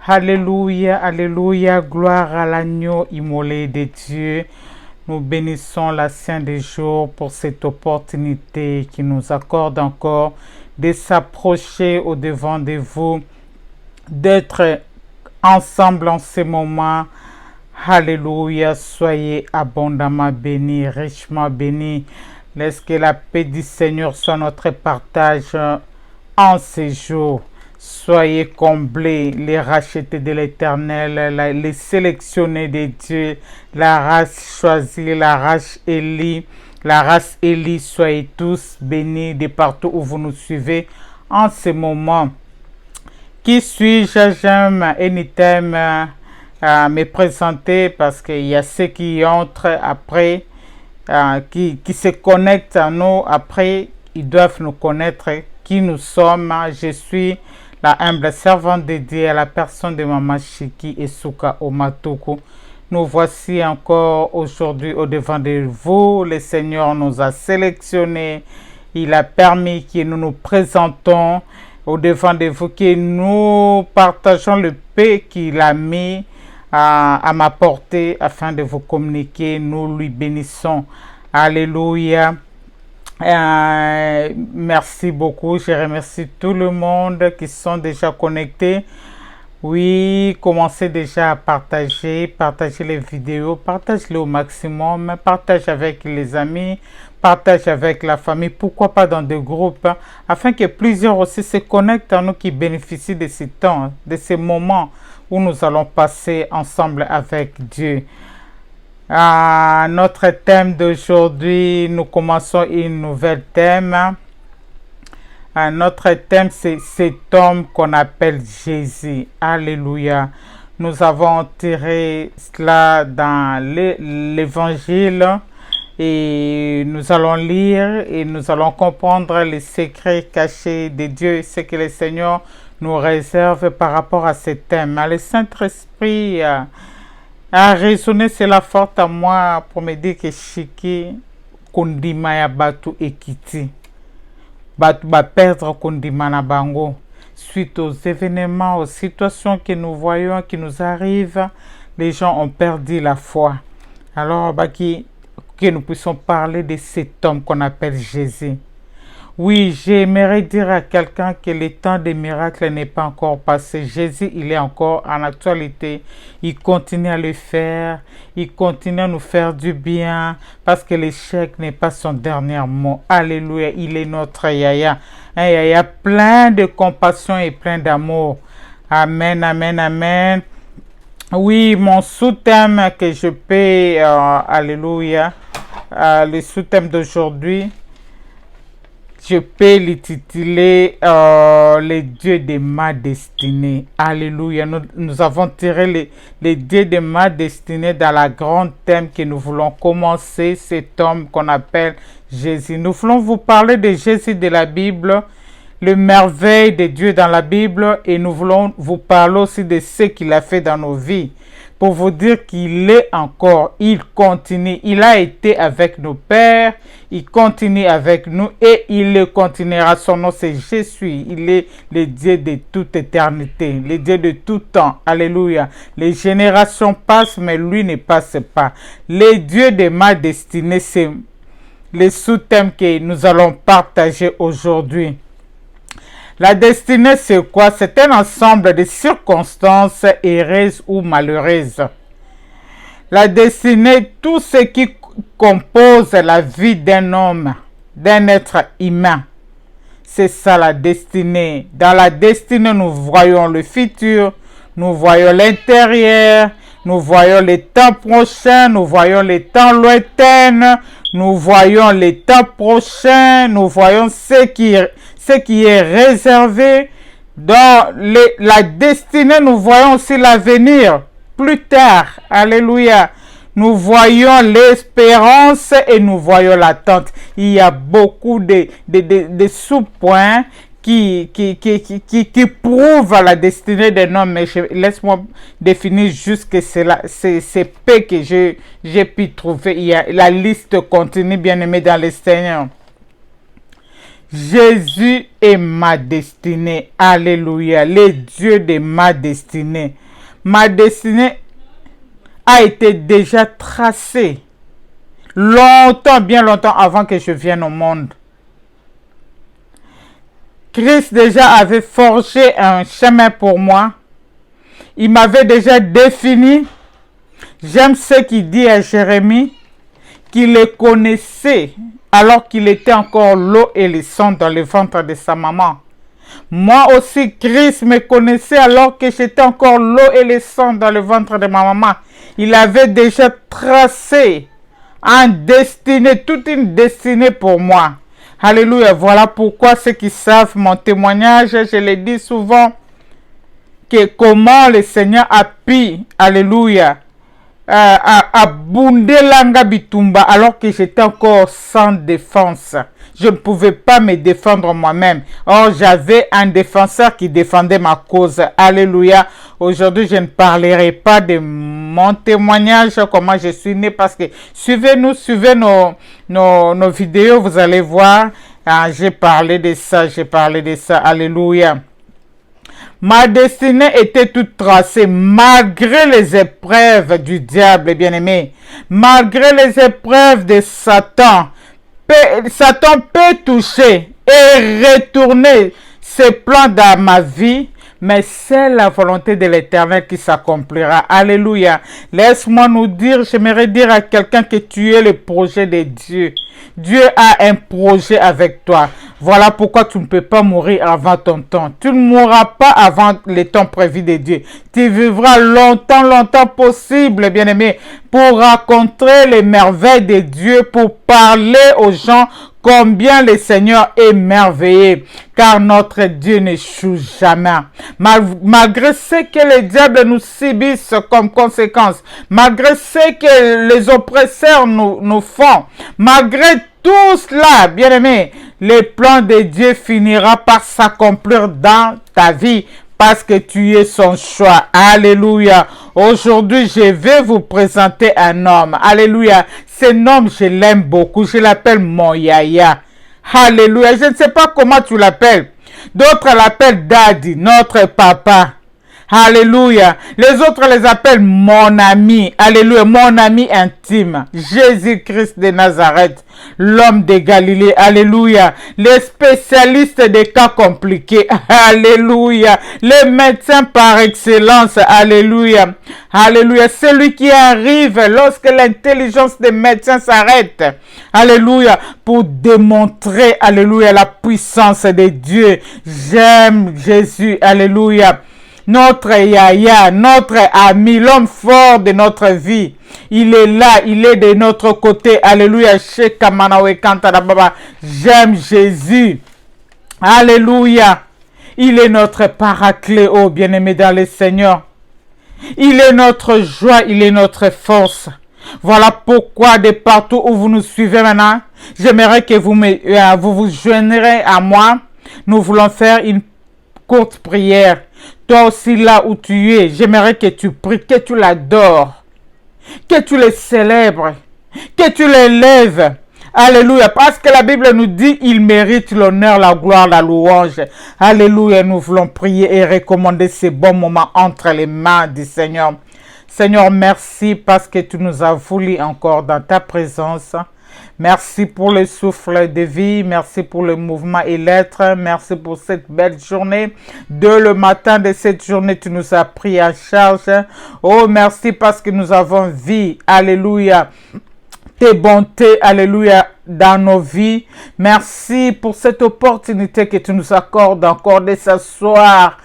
Alléluia, alléluia, gloire à l'agneau immolé de Dieu. Nous bénissons la Sainte des jours pour cette opportunité qui nous accorde encore de s'approcher au devant de vous, d'être ensemble en ce moment. Alléluia, soyez abondamment bénis, richement bénis. Laisse que la paix du Seigneur soit notre partage en ces jours. Soyez comblés, les rachetés de l'Éternel, les sélectionnés de Dieu, la race choisie, la race élie, soyez tous bénis de partout où vous nous suivez en ce moment. Qui suis-je? J'aime anytime me présenter parce qu'il y a ceux qui entrent après, qui se connectent à nous après, ils doivent nous connaître qui nous sommes. Je suis la humble servante de Dieu à la personne de Maman Chiki et Souka Omatuku. Nous voici encore aujourd'hui au devant de vous. Le Seigneur nous a sélectionnés. Il a permis que nous nous présentons au devant de vous, que nous partageons le paix qu'il a mis à ma portée afin de vous communiquer. Nous lui bénissons. Alléluia. Merci beaucoup. Je remercie tout le monde qui sont déjà connectés. Oui, commencez déjà à partager les vidéos, partagez-les au maximum, partage avec les amis, partage avec la famille, pourquoi pas dans des groupes, afin que plusieurs aussi se connectent à nous, qui bénéficient de ce temps, de ces moments où nous allons passer ensemble avec Dieu. Notre thème d'aujourd'hui, nous commençons une nouvelle thème. Notre thème, c'est cet homme qu'on appelle Jésus. Alléluia. Nous avons tiré cela dans l'évangile et nous allons lire et nous allons comprendre les secrets cachés de Dieu, ce que le Seigneur nous réserve par rapport à ce thème. Le Saint-Esprit a résonné cela fort à moi pour me dire que Chiki kondima ya batu ekiti. Batu ba perdre kondima na bango. Suite aux événements, aux situations que nous voyons, qui nous arrivent, les gens ont perdu la foi. Alors, que nous puissions parler de cet homme qu'on appelle Jésus. Oui, j'aimerais dire à quelqu'un que le temps des miracles n'est pas encore passé. Jésus, il est encore en actualité. Il continue à le faire. Il continue à nous faire du bien parce que l'échec n'est pas son dernier mot. Alléluia, il est notre Yaya. Un Yaya plein de compassion et plein d'amour. Amen, amen, amen. Oui, mon sous-thème que je peux, alléluia, le sous-thème d'aujourd'hui, je peux l'intituler les dieux de ma destinée. Alléluia. Nous avons tiré les dieux de ma destinée dans la grande thème que nous voulons commencer, cet homme qu'on appelle Jésus. Nous voulons vous parler de Jésus de la Bible, le merveille de Dieu dans la Bible, et nous voulons vous parler aussi de ce qu'il a fait dans nos vies. Pour vous dire qu'il est encore, il continue, il a été avec nos pères, il continue avec nous et il le continuera. Son nom c'est Je suis, il est le Dieu de toute éternité, le Dieu de tout temps. Alléluia. Les générations passent mais lui ne passe pas. Les dieux de ma destinée, c'est le sous-thème que nous allons partager aujourd'hui. La destinée, c'est quoi? C'est un ensemble de circonstances heureuses ou malheureuses. La destinée, tout ce qui compose la vie d'un homme, d'un être humain. C'est ça la destinée. Dans la destinée, nous voyons le futur, nous voyons l'intérieur, nous voyons les temps prochains, nous voyons les temps lointains, nous voyons les temps prochains, nous voyons ce qui est réservé. Dans la destinée, nous voyons aussi l'avenir plus tard. Alléluia. Nous voyons l'espérance et nous voyons l'attente. Il y a beaucoup de sous-points qui prouvent la destinée d'un homme. Mais laisse-moi définir juste que c'est peu que j'ai pu trouver. La liste continue, bien aimé dans le Seigneur. Jésus est ma destinée. Alléluia. Le Dieu de ma destinée. Ma destinée a été déjà tracée longtemps, bien longtemps avant que je vienne au monde. Christ déjà avait forgé un chemin pour moi. Il m'avait déjà défini. J'aime ce qu'il dit à Jérémie, qu'il le connaissait alors qu'il était encore l'eau et le sang dans le ventre de sa maman. Moi aussi, Christ me connaissait alors que j'étais encore l'eau et le sang dans le ventre de ma maman. Il avait déjà tracé toute une destinée pour moi. Alléluia. Voilà pourquoi ceux qui savent mon témoignage, je le dis souvent, que comment le Seigneur a pu, alléluia, abonder Langa Bitumba alors que j'étais encore sans défense. Je ne pouvais pas me défendre moi-même. Or, j'avais un défenseur qui défendait ma cause. Alléluia. Aujourd'hui, je ne parlerai pas de mon témoignage, comment je suis né, parce que suivez nos vidéos, vous allez voir. J'ai parlé de ça. Alléluia. Ma destinée était toute tracée malgré les épreuves du diable, bien-aimé. Malgré les épreuves de Satan. Satan peut toucher et retourner ses plans dans ma vie, mais c'est la volonté de l'Éternel qui s'accomplira. Alléluia. Laisse-moi j'aimerais dire à quelqu'un que tu es le projet de Dieu. Dieu a un projet avec toi. Voilà pourquoi tu ne peux pas mourir avant ton temps. Tu ne mourras pas avant le temps prévu de Dieu. Tu vivras longtemps possible, bien-aimé, pour rencontrer les merveilles de Dieu, pour parler aux gens combien le Seigneur est merveilleux, car notre Dieu n'échoue jamais. Malgré ce que les diables nous subissent comme conséquence, malgré ce que les oppresseurs nous font, malgré tout cela, bien-aimé, le plan de Dieu finira par s'accomplir dans ta vie parce que tu es son choix. Alléluia. Aujourd'hui, je vais vous présenter un homme. Alléluia. Cet homme, je l'aime beaucoup. Je l'appelle mon Yaya. Alléluia. Je ne sais pas comment tu l'appelles. D'autres l'appellent Daddy, notre papa. Alléluia. Les autres les appellent mon ami. Alléluia. Mon ami intime. Jésus-Christ de Nazareth. L'homme de Galilée. Alléluia. Les spécialistes des cas compliqués. Alléluia. Le médecin par excellence. Alléluia. Alléluia. Celui qui arrive lorsque l'intelligence des médecins s'arrête. Alléluia. Pour démontrer, alléluia, la puissance de Dieu. J'aime Jésus. Alléluia. Notre Yaya, notre ami, l'homme fort de notre vie. Il est là, il est de notre côté. Alléluia. J'aime Jésus. Alléluia. Il est notre paraclet, oh bien-aimé dans le Seigneur. Il est notre joie, il est notre force. Voilà pourquoi de partout où vous nous suivez maintenant, j'aimerais que vous joindrez à moi. Nous voulons faire une courte prière. Toi aussi là où tu es, j'aimerais que tu pries, que tu l'adores, que tu le célèbres, que tu l'élèves. Alléluia, parce que la Bible nous dit, il mérite l'honneur, la gloire, la louange. Alléluia, nous voulons prier et recommander ces bons moments entre les mains du Seigneur. Seigneur, merci parce que tu nous as voulu encore dans ta présence. Merci pour le souffle de vie. Merci pour le mouvement et l'être. Merci pour cette belle journée. Dès le matin de cette journée, tu nous as pris en charge. Oh, merci parce que nous avons vie. Alléluia. Tes bontés, alléluia, dans nos vies. Merci pour cette opportunité que tu nous accordes encore de s'asseoir.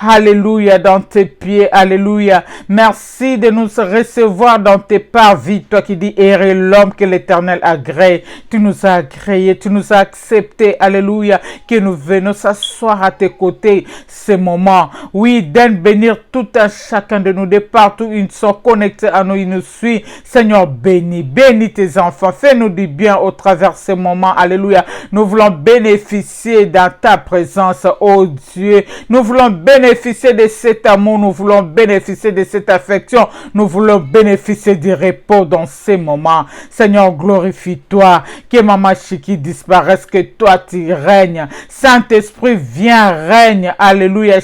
Alléluia, dans tes pieds, alléluia. Merci de nous recevoir dans tes parvis, toi qui dis, errer l'homme que l'Éternel a créé. Tu nous as agréé, tu nous as accepté, alléluia, que nous venons s'asseoir à tes côtés ce moment. Oui, donne bénir tout un chacun de nous, de partout, ils sont connectés à nous, ils nous suivent. Seigneur, bénis tes enfants, fais-nous du bien au travers de ce moment, alléluia. Nous voulons bénéficier dans ta présence, oh Dieu. Nous voulons bénéficier de cet amour, nous voulons bénéficier de cette affection, nous voulons bénéficier du repos dans ces moments. Seigneur, glorifie-toi, que Maman Chiki disparaisse, que toi tu règnes. Saint-Esprit, viens, règne. Alléluia.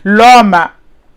L'homme,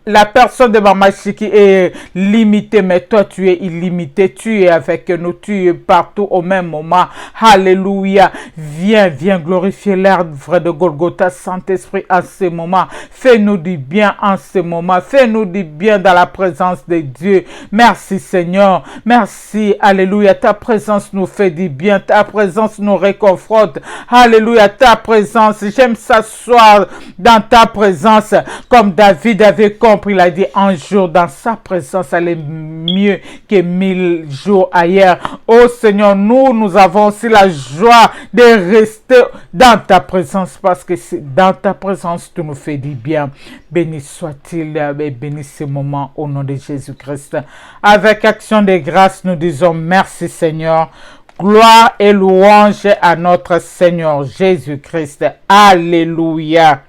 la personne de Maman Chiki est limitée, mais toi tu es illimité, tu es avec nous, tu es partout au même moment. Alléluia. Viens glorifier l'œuvre de Golgotha, Saint-Esprit, en ce moment. Fais-nous du bien en ce moment. Fais-nous du bien dans la présence de Dieu. Merci Seigneur. Merci. Alléluia. Ta présence nous fait du bien. Ta présence nous réconforte. Alléluia. Ta présence. J'aime s'asseoir dans ta présence comme David avait compris. Il a dit un jour dans sa présence, elle est mieux que 1000 jours ailleurs. Oh Seigneur, nous avons aussi la joie de rester dans ta présence parce que c'est dans ta présence tu nous fais du bien. Béni soit-il et béni ce moment au nom de Jésus-Christ. Avec action de grâce, nous disons merci Seigneur. Gloire et louange à notre Seigneur Jésus-Christ. Alléluia.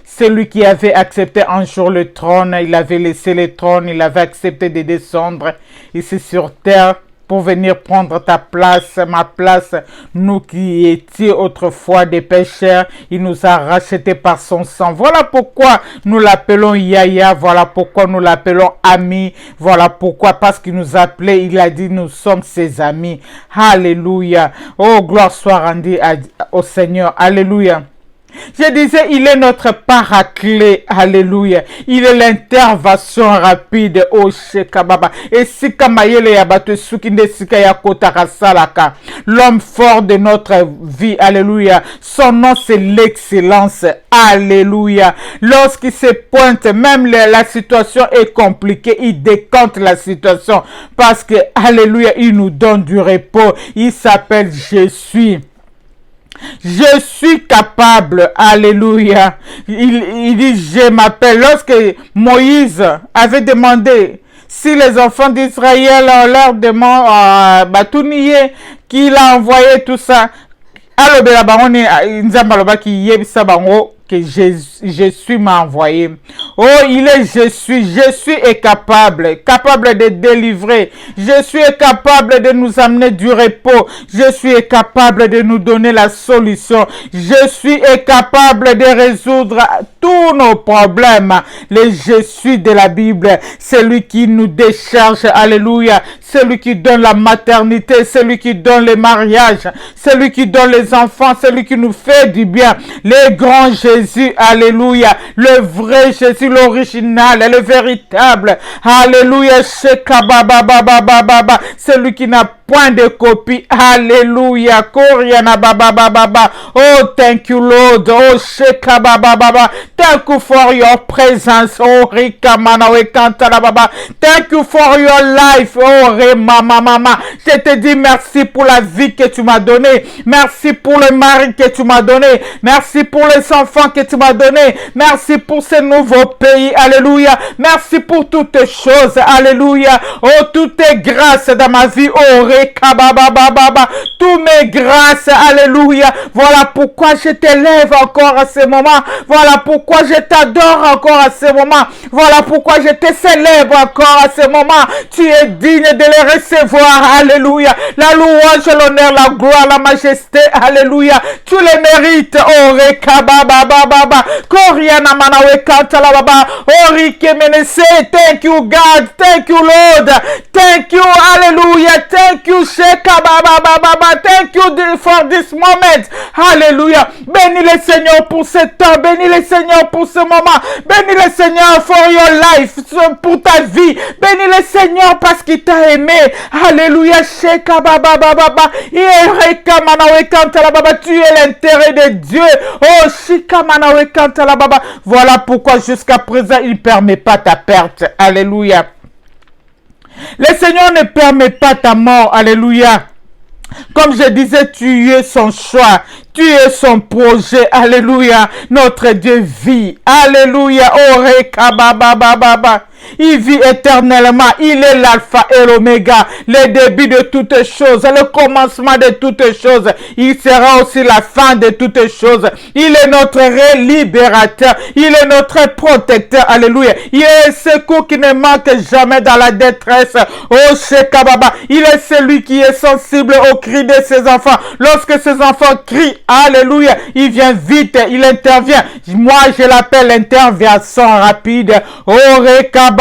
Celui qui avait accepté un jour le trône, il avait laissé le trône, il avait accepté de descendre ici sur terre pour venir prendre ta place, ma place. Nous qui étions autrefois des pécheurs, il nous a rachetés par son sang. Voilà pourquoi nous l'appelons Yahya, voilà pourquoi nous l'appelons ami, voilà pourquoi, parce qu'il nous appelait, il a dit nous sommes ses amis. Alléluia. Oh, gloire soit rendue au Seigneur. Alléluia. Je disais, il est notre paraclet, alléluia. Il est l'intervention rapide, oh Shekababa. Et si Kamayele Yabate Sukinde Sikaya Kotarasalaka, l'homme fort de notre vie, alléluia. Son nom c'est l'excellence, alléluia. Lorsqu'il se pointe, même la situation est compliquée, il décompte la situation parce que, alléluia, il nous donne du repos. Il s'appelle Je suis. Je suis capable, alléluia. Il dit, je m'appelle. Lorsque Moïse avait demandé si les enfants d'Israël leur demandent qu'il a envoyé tout ça, que je suis m'a envoyé. Oh, il est je suis est capable de délivrer. Je suis capable de nous amener du repos. Je suis capable de nous donner la solution. Je suis capable de résoudre tous nos problèmes. Le je suis de la Bible, celui qui nous décharge, alléluia, celui qui donne la maternité, celui qui donne le mariage, celui qui donne les enfants, celui qui nous fait du bien. Le grand Jésus, alléluia, le vrai Jésus, l'original, le véritable, alléluia, celui qui n'a point de copie, alléluia, Koriana baba baba. Oh, thank you Lord, oh Sheka baba baba, thank you for your presence, oh Rika manawe kantala baba, thank you for your life, oh Rema mama. Je te dis merci pour la vie que tu m'as donnée, merci pour le mari que tu m'as donné, merci pour les enfants que tu m'as donné, merci pour ce nouveau pays, alléluia, merci pour toutes choses, alléluia, oh toutes tes grâces dans ma vie, oh Rema Rekababababa. Tous mes grâces, alléluia. Voilà pourquoi je t'élève encore à ce moment. Voilà pourquoi je t'adore encore à ce moment. Voilà pourquoi je te célèbre encore à ce moment. Tu es digne de les recevoir, alléluia. La louange, l'honneur, la gloire, la majesté, alléluia. Tu les mérites, oh Rekababababa. Koriana manawe kantala baba. Oh Rikemenese. Thank you, God. Thank you, Lord. Thank you, hallelujah. Thank you, Shekababababa. Thank you for this moment. Alléluia. Bénis le Seigneur pour ce temps. Bénis le Seigneur pour ce moment. Bénis le Seigneur for your life. Pour ta vie. Bénis le Seigneur parce qu'il t'a aimé. Alléluia. Shekababababa. Tu es l'intérêt de Dieu. Oh, Shikamanawe Kantala Baba. Voilà pourquoi jusqu'à présent, il ne permet pas ta perte. Alléluia. Le Seigneur ne permet pas ta mort. Alléluia. Comme je disais, tu es son choix. Tu es son projet. Alléluia. Notre Dieu vit. Alléluia. Oh, Rekababababa. Il vit éternellement. Il est l'alpha et l'oméga, le début de toutes choses, le commencement de toutes choses. Il sera aussi la fin de toutes choses. Il est notre libérateur. Il est notre protecteur. Alléluia. Il est le secours qui ne manque jamais dans la détresse. Oh, Shekababa. Il est celui qui est sensible aux cris de ses enfants. Lorsque ses enfants crient, alléluia, il vient vite, il intervient. Moi, je l'appelle l'intervention rapide. Oh, Rekababa.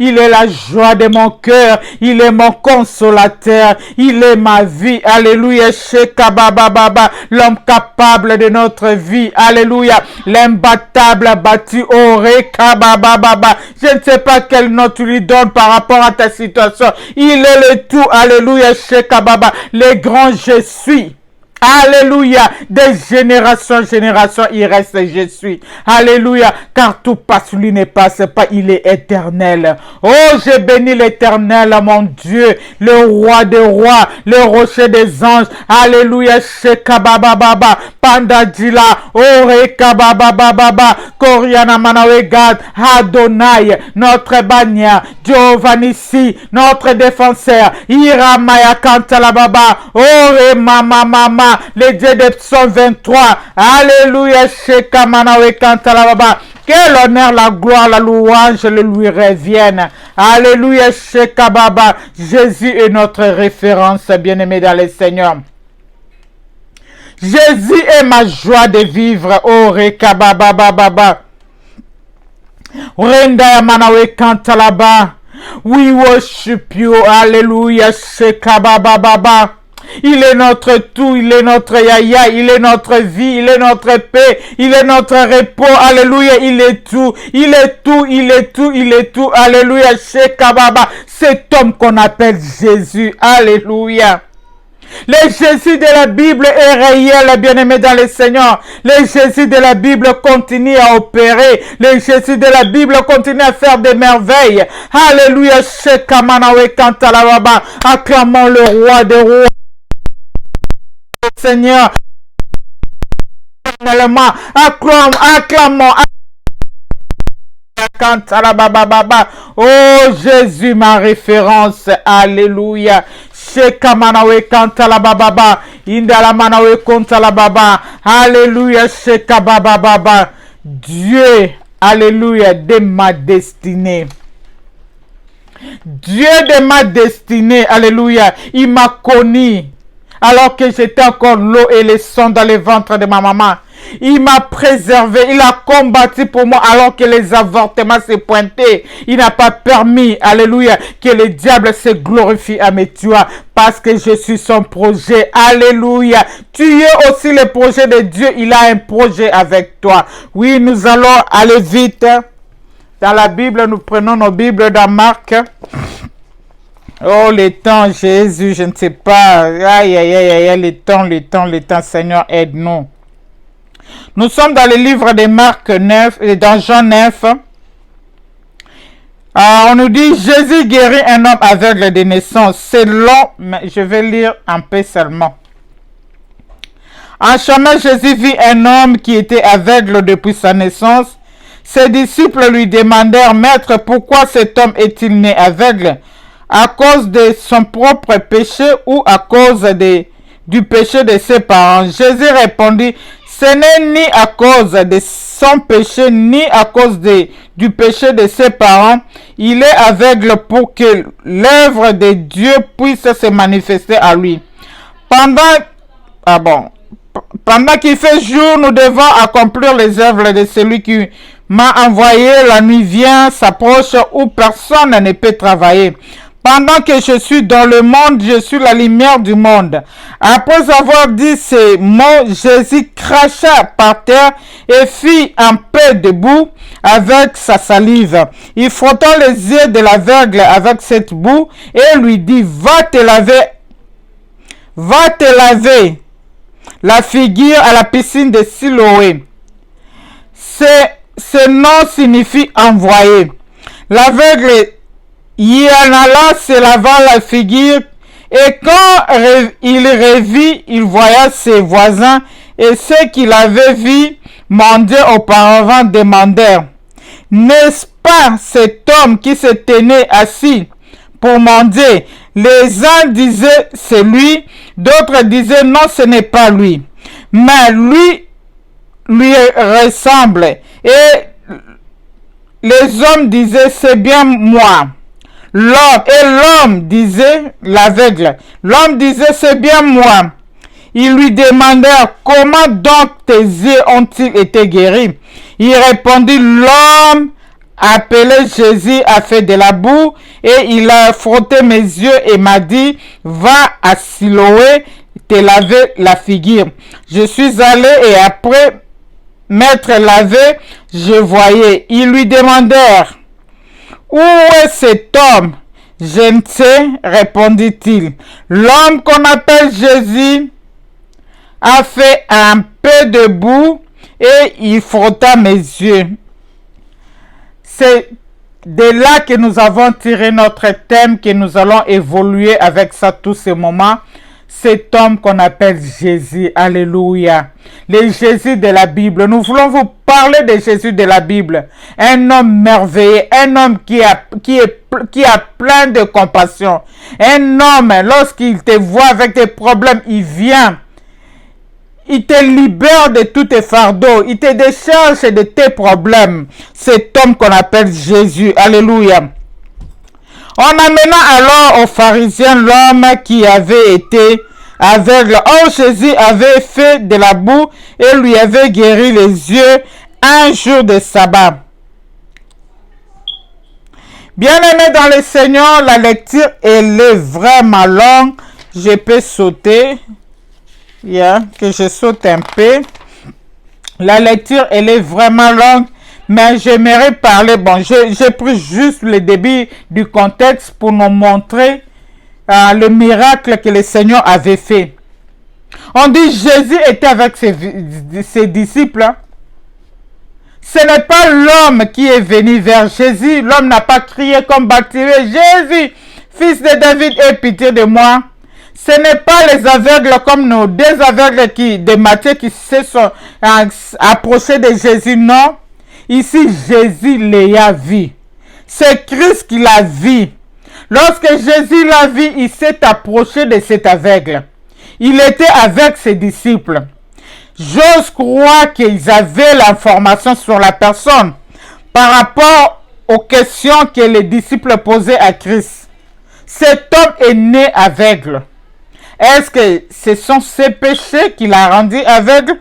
Il est la joie de mon cœur. Il est mon consolateur. Il est ma vie. Alléluia. Shekabababa. L'homme capable de notre vie. Alléluia. L'imbattable battu. Oh, Rekabababa. Je ne sais pas quel nom tu lui donnes par rapport à ta situation. Il est le tout. Alléluia. Shekababa. Le grand je suis. Alléluia. Des générations en génération, il reste je suis. Alléluia. Car tout passe, lui ne passe pas. Il est éternel. Oh, je bénis l'éternel, mon Dieu. Le roi des rois. Le rocher des anges. Alléluia. Shekabababa. Pandadila. Oh, Rekabababa. Koriana Manawegad. Adonai. Notre bannière. Giovannissi. Notre défenseur. Iramaya Kantalababa. Oh, Mama. Le Dieu de Psaume 23. Alléluia. Shekamanawe Kantalababa. Que l'honneur, la gloire, la louange le lui reviennent. Alléluia. Shekababa. Jésus est notre référence, bien-aimé dans le Seigneur. Jésus est ma joie de vivre. Oh, Rekabababa. Renda Manawe Kantalaba. We worship you. Alléluia. Shekabababa. Il est notre tout, il est notre yaya, il est notre vie, il est notre paix, il est notre repos, alléluia, il est tout, il est tout, il est tout, il est tout, alléluia, Shekababa, cet homme qu'on appelle Jésus, alléluia. Le Jésus de la Bible est réel, bien-aimé dans le Seigneur. Le Jésus de la Bible continue à opérer. Le Jésus de la Bible continue à faire des merveilles. Alléluia, Shekamanawe Kantalababa. Acclamons le roi des rois. Seigneur, acclamons. Oh Jésus, ma référence, alléluia. Shekamanawe Kantalababa, Indalamanawe Kontalababa, alléluia, Shekabababa. Dieu, alléluia, de ma destinée. Dieu de ma destinée, alléluia, il m'a connu. Alors que j'étais encore l'eau et le sang dans le ventre de ma maman. Il m'a préservé, il a combattu pour moi alors que les avortements se pointaient. Il n'a pas permis, alléluia, que le diable se glorifie à mes tueurs parce que je suis son projet. Alléluia. Tu es aussi le projet de Dieu. Il a un projet avec toi. Oui, nous allons aller vite. Dans la Bible, nous prenons nos Bibles dans Marc. Oh, le temps, Jésus, je ne sais pas. Aïe, aïe, aïe, aïe, le temps, Seigneur, aide-nous. Nous sommes dans le livre de Marc 9, et dans Jean 9. On nous dit, Jésus guérit un homme aveugle de naissance. C'est long, mais je vais lire un peu seulement. En chemin, Jésus vit un homme qui était aveugle depuis sa naissance. Ses disciples lui demandèrent, Maître, pourquoi cet homme est-il né aveugle? à cause de son propre péché ou à cause du péché de ses parents? Jésus répondit, ce n'est ni à cause de son péché, ni à cause du péché de ses parents. Il est aveugle pour que l'œuvre de Dieu puisse se manifester à lui. Pendant qu'il fait jour, nous devons accomplir les œuvres de celui qui m'a envoyé. La nuit vient, s'approche où personne ne peut travailler. Pendant que je suis dans le monde, je suis la lumière du monde. Après avoir dit ces mots, Jésus cracha par terre et fit un peu de boue avec sa salive. Il frotta les yeux de l'aveugle avec cette boue et lui dit, va te laver la figure à la piscine de Siloé. Ce nom signifie envoyé. L'aveugle y en alla se lavant la figure, et quand il revit, il voya ses voisins et ceux qu'il avait vus mendier auparavant demandèrent, n'est-ce pas cet homme qui se tenait assis pour mendier? Les uns disaient c'est lui, d'autres disaient non, ce n'est pas lui, mais lui ressemble. Et les hommes disaient c'est bien moi. L'homme disait, l'aveugle, l'homme disait c'est bien moi. Ils lui demandèrent, comment donc tes yeux ont-ils été guéris? Il répondit, l'homme appelé Jésus a fait de la boue et il a frotté mes yeux et m'a dit, va à Siloé te laver la figure. Je suis allé et après m'être lavé, je voyais. Ils lui demandèrent, où est cet homme? Je ne sais, répondit-il. L'homme qu'on appelle Jésus a fait un peu de boue et il frotta mes yeux. C'est de là que nous avons tiré notre thème, que nous allons évoluer avec ça tous ces moments. Cet homme qu'on appelle Jésus, alléluia, le Jésus de la Bible. Nous voulons vous parler de Jésus de la Bible, un homme merveilleux, un homme qui a plein de compassion, un homme, lorsqu'il te voit avec des problèmes, il vient, il te libère de tous tes fardeaux, il te décharge de tes problèmes. Cet homme qu'on appelle Jésus, alléluia. On amena alors aux pharisiens l'homme qui avait été aveugle. Or Jésus avait fait de la boue et lui avait guéri les yeux un jour de sabbat. Bien-aimés dans le Seigneur, la lecture elle est vraiment longue. Je peux sauter. Que je saute un peu. La lecture elle est vraiment longue. Mais j'aimerais parler, j'ai pris juste le début du contexte pour nous montrer le miracle que le Seigneur avait fait. On dit Jésus était avec ses disciples. Ce n'est pas l'homme qui est venu vers Jésus. L'homme n'a pas crié comme Bartimée, Jésus, fils de David, aie pitié de moi. Ce n'est pas les aveugles comme nous, des aveugles de Matthieu qui se sont approchés de Jésus, non. Ici, Jésus l'a vu. C'est Christ qui l'a vu. Lorsque Jésus l'a vu, il s'est approché de cet aveugle. Il était avec ses disciples. J'ose croire qu'ils avaient l'information sur la personne par rapport aux questions que les disciples posaient à Christ. Cet homme est né aveugle. Est-ce que ce sont ses péchés qui l'ont rendu aveugle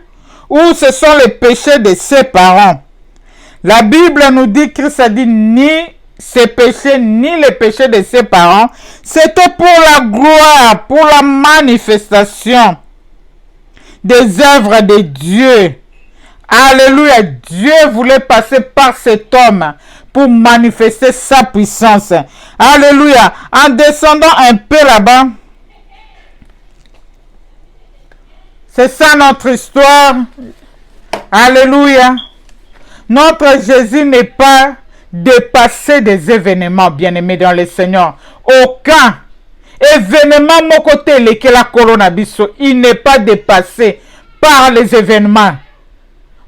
ou ce sont les péchés de ses parents? La Bible nous dit, Christ a dit, ni ses péchés, ni les péchés de ses parents. C'était pour la gloire, pour la manifestation des œuvres de Dieu. Alléluia. Dieu voulait passer par cet homme pour manifester sa puissance. Alléluia. En descendant un peu là-bas, c'est ça notre histoire. Alléluia. Notre Jésus n'est pas dépassé des événements, bien-aimés dans le Seigneur. Aucun événement, mon côté, lequel la coronavirus, il n'est pas dépassé par les événements.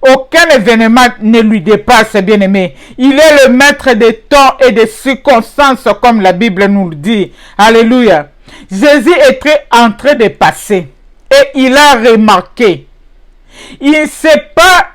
Aucun événement ne lui dépasse, bien-aimé. Il est le maître des temps et des circonstances, comme la Bible nous le dit. Alléluia. Jésus était en train de passer et il a remarqué. Il ne s'est pas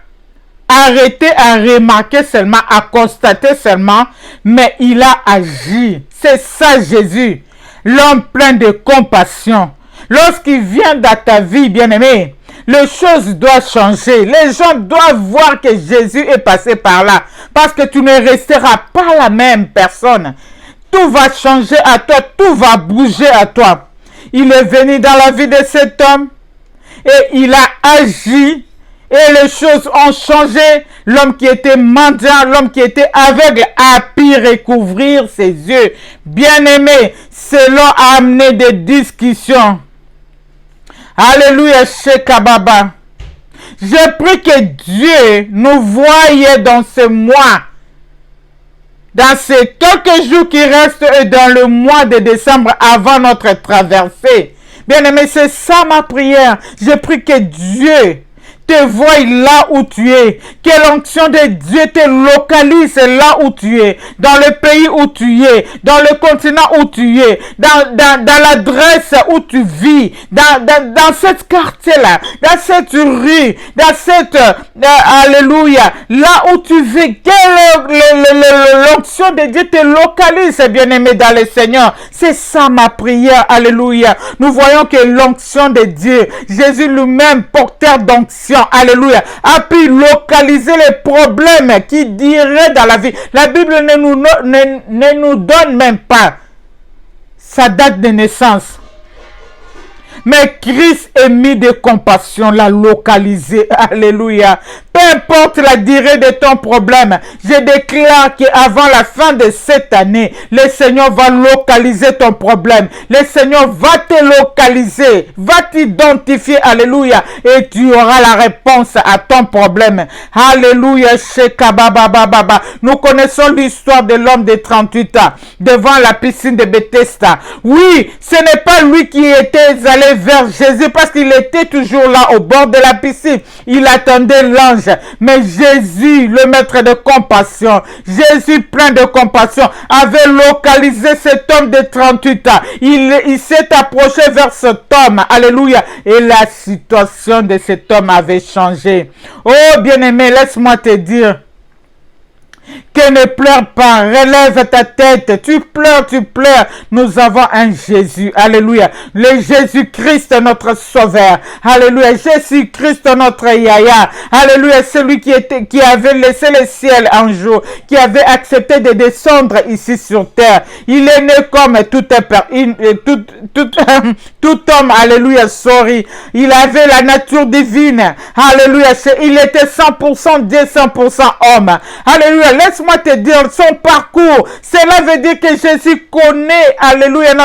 arrêté à remarquer seulement, à constater seulement, mais il a agi. C'est ça Jésus, l'homme plein de compassion. Lorsqu'il vient dans ta vie, bien-aimé, les choses doivent changer. Les gens doivent voir que Jésus est passé par là. Parce que tu ne resteras pas la même personne. Tout va changer à toi. Tout va bouger à toi. Il est venu dans la vie de cet homme. Et il a agi. Et les choses ont changé. L'homme qui était mendiant, l'homme qui était aveugle a pu recouvrir ses yeux. Bien-aimé, cela a amené des discussions. Alléluia, Shekababa. Je prie que Dieu nous voie dans ce mois, dans ces quelques jours qui restent dans le mois de décembre avant notre traversée. Bien-aimé, c'est ça ma prière. Je prie que Dieu te voie là où tu es, que l'onction de Dieu te localise là où tu es, dans le pays où tu es, dans le continent où tu es, dans l'adresse où tu vis, dans cette quartier-là, dans cette rue, dans cette, alléluia, là où tu vis, que l'onction de Dieu te localise, bien-aimé dans le Seigneur. C'est ça ma prière, alléluia. Nous voyons que l'onction de Dieu, Jésus lui-même, porteur d'onction, alléluia, a pu localiser les problèmes qui diraient dans la vie. La Bible ne nous donne même pas sa date de naissance. Mais Christ est mis de compassion, l'a localisé. Alléluia. Peu importe la durée de ton problème, je déclare qu'avant la fin de cette année, le Seigneur va localiser ton problème. Le Seigneur va te localiser, va t'identifier. Alléluia. Et tu auras la réponse à ton problème. Alléluia. Shekababababa. Nous connaissons l'histoire de l'homme de 38 ans devant la piscine de Bethesda. Oui, ce n'est pas lui qui était allé vers Jésus parce qu'il était toujours là au bord de la piscine. Il attendait l'ange. Mais Jésus, le maître de compassion, Jésus plein de compassion, avait localisé cet homme de 38 ans. Il s'est approché vers cet homme. Alléluia. Et la situation de cet homme avait changé. Oh bien-aimé, laisse-moi te dire que ne pleure pas, relève ta tête, tu pleures, nous avons un Jésus, alléluia, le Jésus-Christ notre sauveur, alléluia, Jésus-Christ notre Yaya, alléluia, celui qui avait laissé le ciel un jour, qui avait accepté de descendre ici sur terre, il est né comme tout homme, alléluia, il avait la nature divine, alléluia, il était 100% Dieu, 100% homme, alléluia. Laisse-moi te dire son parcours. Cela veut dire que Jésus connaît, alléluia,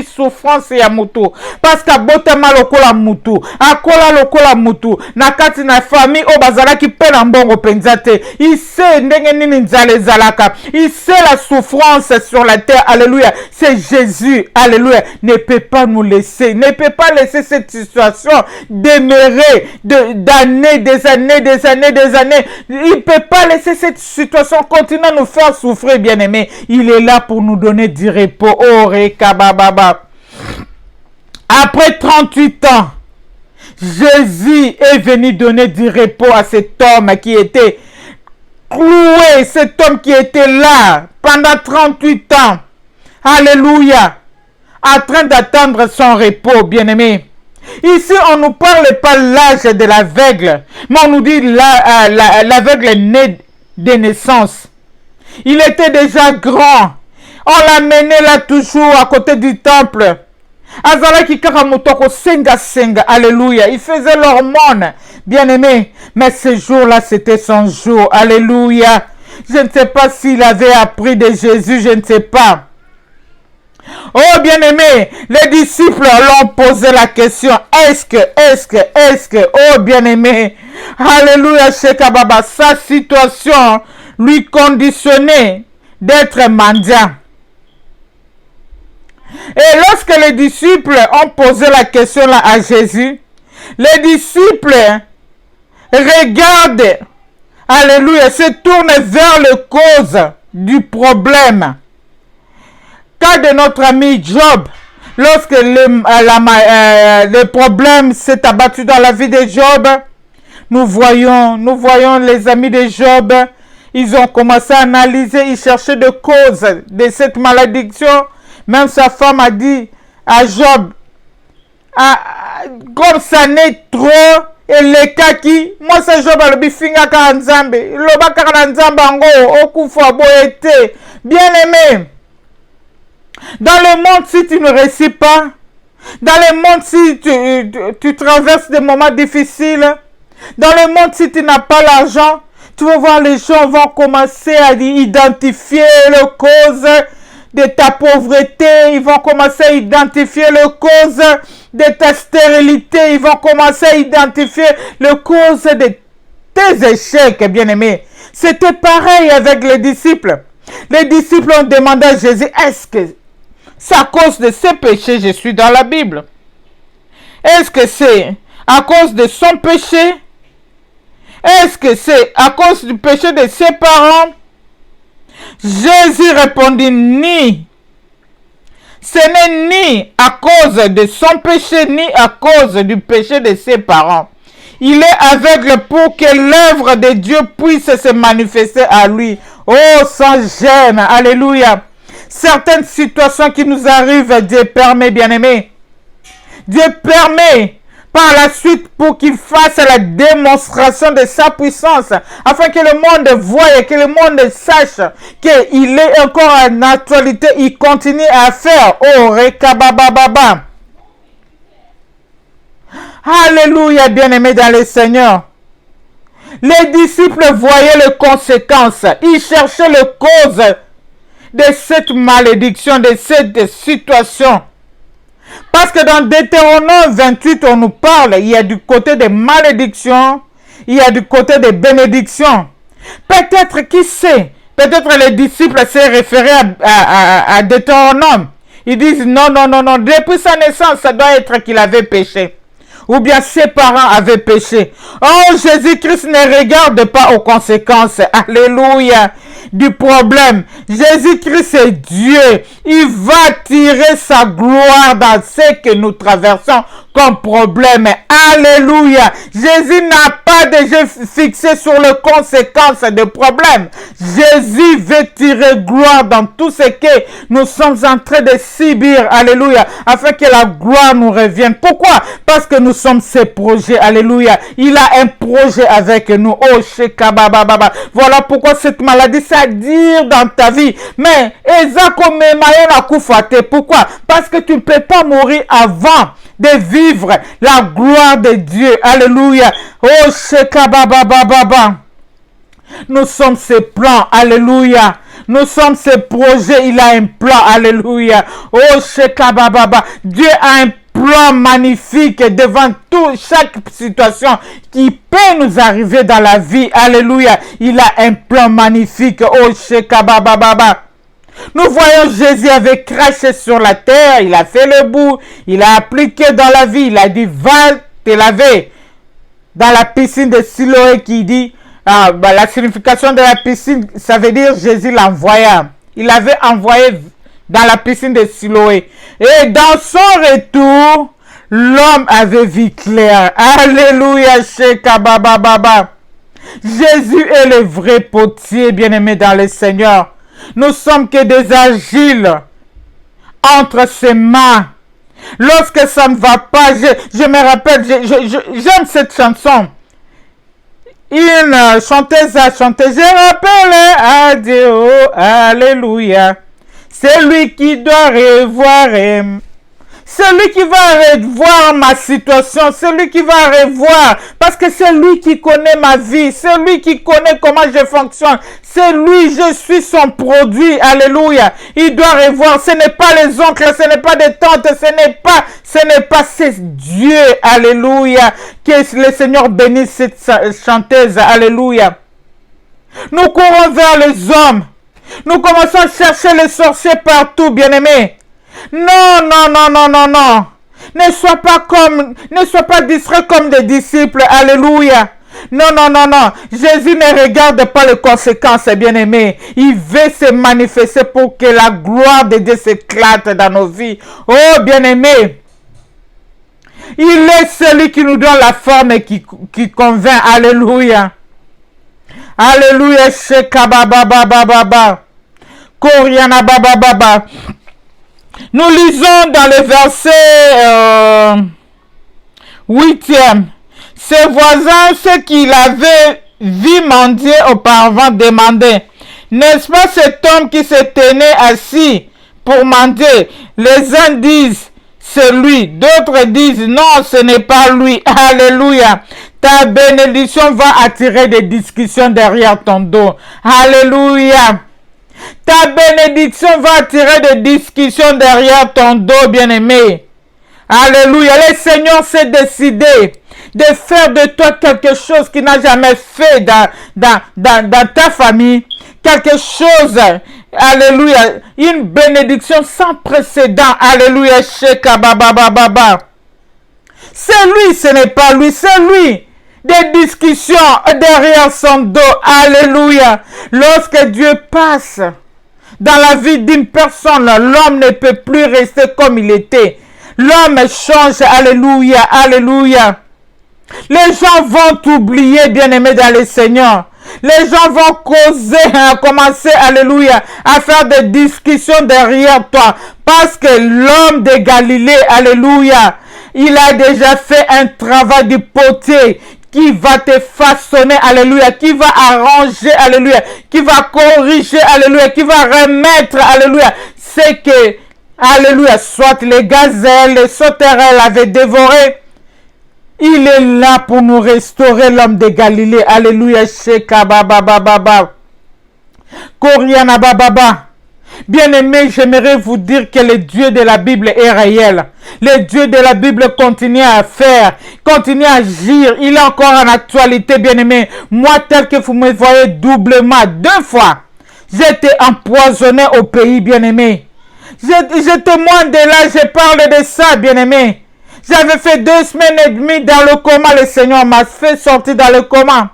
souffrance ya mutu. Parce qu'à botama lokola mutu, akola lokola mutu, nakati na famille o bazala ki pena mbongo penzate. Il sait ndenge nini nzale zalaka. Il sait la souffrance sur la terre, alléluia. C'est Jésus, alléluia, ne peut pas nous laisser, ne peut pas laisser cette situation demeurer d'années, des années. Il peut pas laisser cette situation continue à nous faire souffrir, bien-aimé. Il est là pour nous donner du repos. Oh, Rekabababa. Après 38 ans, Jésus est venu donner du repos à cet homme qui était cloué, cet homme qui était là pendant 38 ans. Alléluia. En train d'attendre son repos, bien-aimé. Ici, on ne nous parle pas l'âge de l'aveugle, mais on nous dit l'aveugle est né de naissance. Il était déjà grand. On l'a mené là toujours à côté du temple. Azalaki karamotoko senga. Alléluia. Il faisait l'hormone, bien-aimé. Mais ce jour-là, c'était son jour. Alléluia. Je ne sais pas s'il avait appris de Jésus, je ne sais pas. Oh bien-aimé, les disciples l'ont posé la question, est-ce que, oh bien-aimé, alléluia, Shekababa, sa situation lui conditionnait d'être mendiant. Et lorsque les disciples ont posé la question là à Jésus, les disciples regarde, alléluia, se tourne vers les causes du problème. Cas de notre ami Job, lorsque le problème s'est abattu dans la vie de Job, nous voyons les amis de Job, ils ont commencé à analyser, ils cherchaient des causes de cette malédiction. Même sa femme a dit à Job, comme ça n'est trop, et les kaki, moi c'est Job à l'obifinga karanzambe, loba karanzambe ango, okufa boete, bien aimé. Dans le monde, si tu ne réussis pas, dans le monde, si tu traverses des moments difficiles, dans le monde, si tu n'as pas l'argent, tu vas voir les gens vont commencer à identifier les causes de ta pauvreté, ils vont commencer à identifier les causes de ta stérilité, ils vont commencer à identifier les causes de tes échecs, bien-aimés. C'était pareil avec les disciples. Les disciples ont demandé à Jésus, est-ce que c'est à cause de ses péchés je suis dans la Bible? Est-ce que c'est à cause de son péché? Est-ce que c'est à cause du péché de ses parents? Jésus répondit ni. Ce n'est ni à cause de son péché, ni à cause du péché de ses parents. Il est aveugle pour que l'œuvre de Dieu puisse se manifester à lui. Oh, sans gêne. Alléluia. Certaines situations qui nous arrivent, Dieu permet, bien-aimé. Dieu permet par la suite pour qu'il fasse la démonstration de sa puissance, afin que le monde voie et que le monde sache qu'il est encore en actualité, il continue à faire. Oh, rekabababa. Alléluia, bien-aimé dans le Seigneur. Les disciples voyaient les conséquences, ils cherchaient les causes de cette malédiction, de cette situation. Parce que dans Deutéronome 28, on nous parle, il y a du côté des malédictions, il y a du côté des bénédictions. Peut-être, qui sait, peut-être les disciples s'est référé à Deutéronome. Ils disent non, depuis sa naissance, ça doit être qu'il avait péché. Ou bien ses parents avaient péché. Oh, Jésus-Christ ne regarde pas aux conséquences. Alléluia. Du problème. Jésus-Christ est Dieu. Il va tirer sa gloire dans ce que nous traversons comme problème. Alléluia. Jésus n'a pas déjà fixé sur les conséquences des problèmes. Jésus veut tirer gloire dans tout ce que nous sommes en train de subir. Alléluia. Afin que la gloire nous revienne. Pourquoi? Parce que nous sommes ses projets. Alléluia. Il a un projet avec nous. Oh, shekabababa. Voilà pourquoi cette maladie, c'est à dire dans ta vie. Mais, pourquoi? Parce que tu ne peux pas mourir avant de vivre la gloire de Dieu. Alléluia. Oh, shekabababa. Nous sommes ses plans. Alléluia. Nous sommes ses projets. Il a un plan. Alléluia. Oh, shekabababa. Dieu a un plan magnifique devant chaque situation qui peut nous arriver dans la vie. Alléluia. Il a un plan magnifique. Oh, shekabababa. Nous voyons Jésus avait craché sur la terre, il a fait le bout, il a appliqué dans la vie, il a dit va te laver dans la piscine de Siloé qui dit, la signification de la piscine, ça veut dire Jésus l'envoya. Il avait envoyé dans la piscine de Siloé. Et dans son retour, l'homme avait vu clair. Alléluia, shekabababa. Jésus est le vrai potier, bien-aimé dans le Seigneur. Nous sommes que des argiles entre ses mains. Lorsque ça ne va pas, je me rappelle, j'aime cette chanson. Une chanteuse a chanté, je rappelle à Dieu, oh, alléluia. C'est lui qui doit revoir, c'est lui qui va revoir ma situation, c'est lui qui va revoir, parce que c'est lui qui connaît ma vie, c'est lui qui connaît comment je fonctionne, c'est lui, je suis son produit, alléluia. Il doit revoir, ce n'est pas les oncles, ce n'est pas des tantes, ce n'est pas, c'est Dieu, alléluia. Que le Seigneur bénisse cette chanteuse, alléluia. Nous courons vers les hommes, nous commençons à chercher les sorciers partout, bien-aimés. Non. Ne sois pas distrait comme des disciples. Alléluia. Non, non, non, non. Jésus ne regarde pas les conséquences, bien-aimés. Il veut se manifester pour que la gloire de Dieu s'éclate dans nos vies. Oh, bien-aimés. Il est celui qui nous donne la forme et qui convainc. Alléluia. Alléluia. Shekabababababa. Koriana babababa. Nous lisons dans le verset 8e. Ses voisins, ceux qui l'avaient vu mendier auparavant, demandaient: n'est-ce pas cet homme qui se tenait assis pour mendier? Les uns disent: c'est lui. D'autres disent: non, ce n'est pas lui. Alléluia. Ta bénédiction va attirer des discussions derrière ton dos. Alléluia. Ta bénédiction va attirer des discussions derrière ton dos, bien-aimé. Alléluia. Le Seigneur s'est décidé de faire de toi quelque chose qu'il n'a jamais fait dans ta famille. Quelque chose, alléluia, une bénédiction sans précédent. Alléluia. Shekababababa. C'est lui, ce n'est pas lui, c'est lui. Des discussions derrière son dos. Alléluia. Lorsque Dieu passe dans la vie d'une personne, l'homme ne peut plus rester comme il était. L'homme change. Alléluia. Alléluia. Les gens vont t'oublier, bien-aimé dans le Seigneur. Les gens vont commencer, alléluia, à faire des discussions derrière toi. Parce que l'homme de Galilée, alléluia, il a déjà fait un travail de potier qui va te façonner, alléluia, qui va arranger, alléluia, qui va corriger, alléluia, qui va remettre, alléluia, c'est que, alléluia, soit les gazelles, les sauterelles avaient dévoré. Il est là pour nous restaurer, l'homme de Galilée. Alléluia. Shekababababa. Koriana bababa. Bien-aimés, j'aimerais vous dire que le Dieu de la Bible est réel. Le Dieu de la Bible continue à faire, continue à agir. Il est encore en actualité, bien-aimés. Moi, tel que vous me voyez doublement, 2 fois, j'étais empoisonné au pays, bien-aimés. Je témoigne de là, je parle de ça, bien-aimés. J'avais fait 2 semaines et demie dans le coma. Le Seigneur m'a fait sortir dans le coma.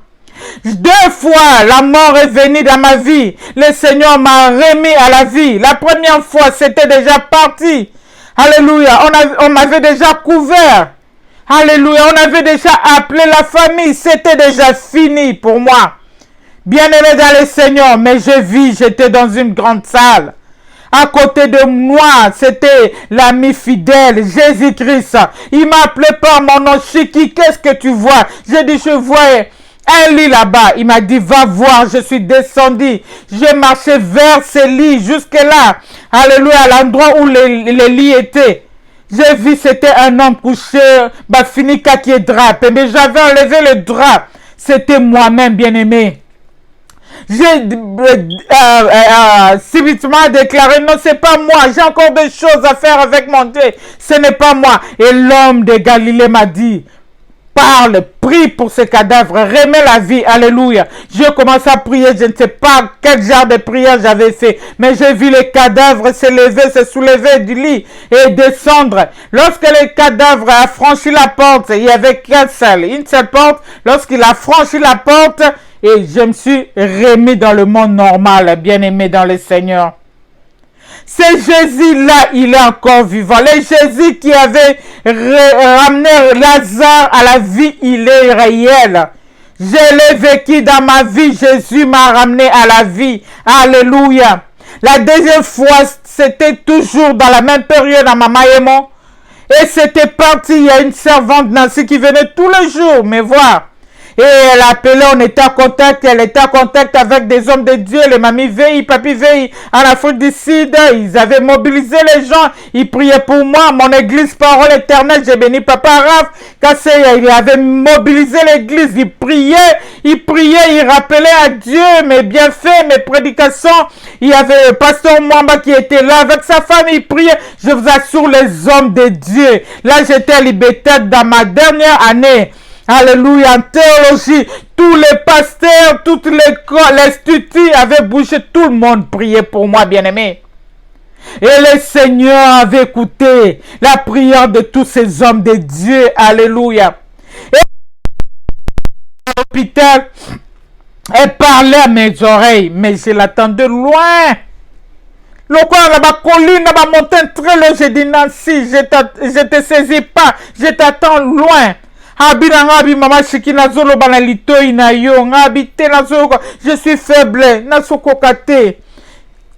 2 fois, la mort est venue dans ma vie. Le Seigneur m'a remis à la vie. La première fois, c'était déjà parti. Alléluia. On m'avait déjà couvert. Alléluia. On avait déjà appelé la famille. C'était déjà fini pour moi. Bien-aimé dans le Seigneur. Mais je vis, j'étais dans une grande salle. À côté de moi, c'était l'ami fidèle, Jésus-Christ. Il m'a appelé par mon nom. Chiki, qu'est-ce que tu vois? J'ai dit, je vois un lit là-bas. Il m'a dit, va voir. Je suis descendu. J'ai marché vers ce lit, jusque là. Alléluia, à l'endroit où le lit était. J'ai vu, c'était un homme couché, fini qui est drap. Mais j'avais enlevé le drap. C'était moi-même, bien-aimé. J'ai subitement déclaré: non, c'est pas moi, j'ai encore des choses à faire avec mon Dieu, ce n'est pas moi. Et l'homme de Galilée m'a dit: parle, prie pour ce cadavre, remets la vie. Alléluia. Je commence à prier, je ne sais pas quel genre de prière j'avais fait, mais j'ai vu le cadavre se lever, se soulever du lit et descendre. Lorsque le cadavre a franchi la porte, il y avait une seule porte. Lorsqu'il a franchi la porte, et je me suis remis dans le monde normal, bien-aimé dans le Seigneur. C'est Jésus-là, il est encore vivant. Le Jésus qui avait ramené Lazare à la vie, il est réel. Je l'ai vécu dans ma vie, Jésus m'a ramené à la vie. Alléluia. La deuxième fois, c'était toujours dans la même période à Mamaïmo. Et c'était parti, il y a une servante Nancy qui venait tous les jours me voir. Et elle appelait, on était en contact, elle était en contact avec des hommes de Dieu, les mamies Veille, papi Veille, en Afrique du Sud. Ils avaient mobilisé les gens, ils priaient pour moi. Mon église Parole Éternelle, j'ai béni Papa Raph, quand il avait mobilisé l'église, il priait, il rappelait à Dieu mes bienfaits, mes prédications. Il y avait pasteur Mwamba qui était là avec sa femme, il priait. Je vous assure, les hommes de Dieu. Là, j'étais libéré dans ma dernière année. Alléluia, en théologie, tous les pasteurs, toutes les instituts avaient bougé, tout le monde priait pour moi, bien-aimé. Et le Seigneur avait écouté la prière de tous ces hommes de Dieu, alléluia. Et l'hôpital. Elle parlait à mes oreilles, mais je l'attendais loin. Le coin là, ma colline, ma montagne très loin. J'ai dit Nancy, je te saisis pas, je t'attends loin. Habina ngabi mama shiki nazolo bana litoi na yo ngabi te nazolo. Je suis faible, nasoko kate.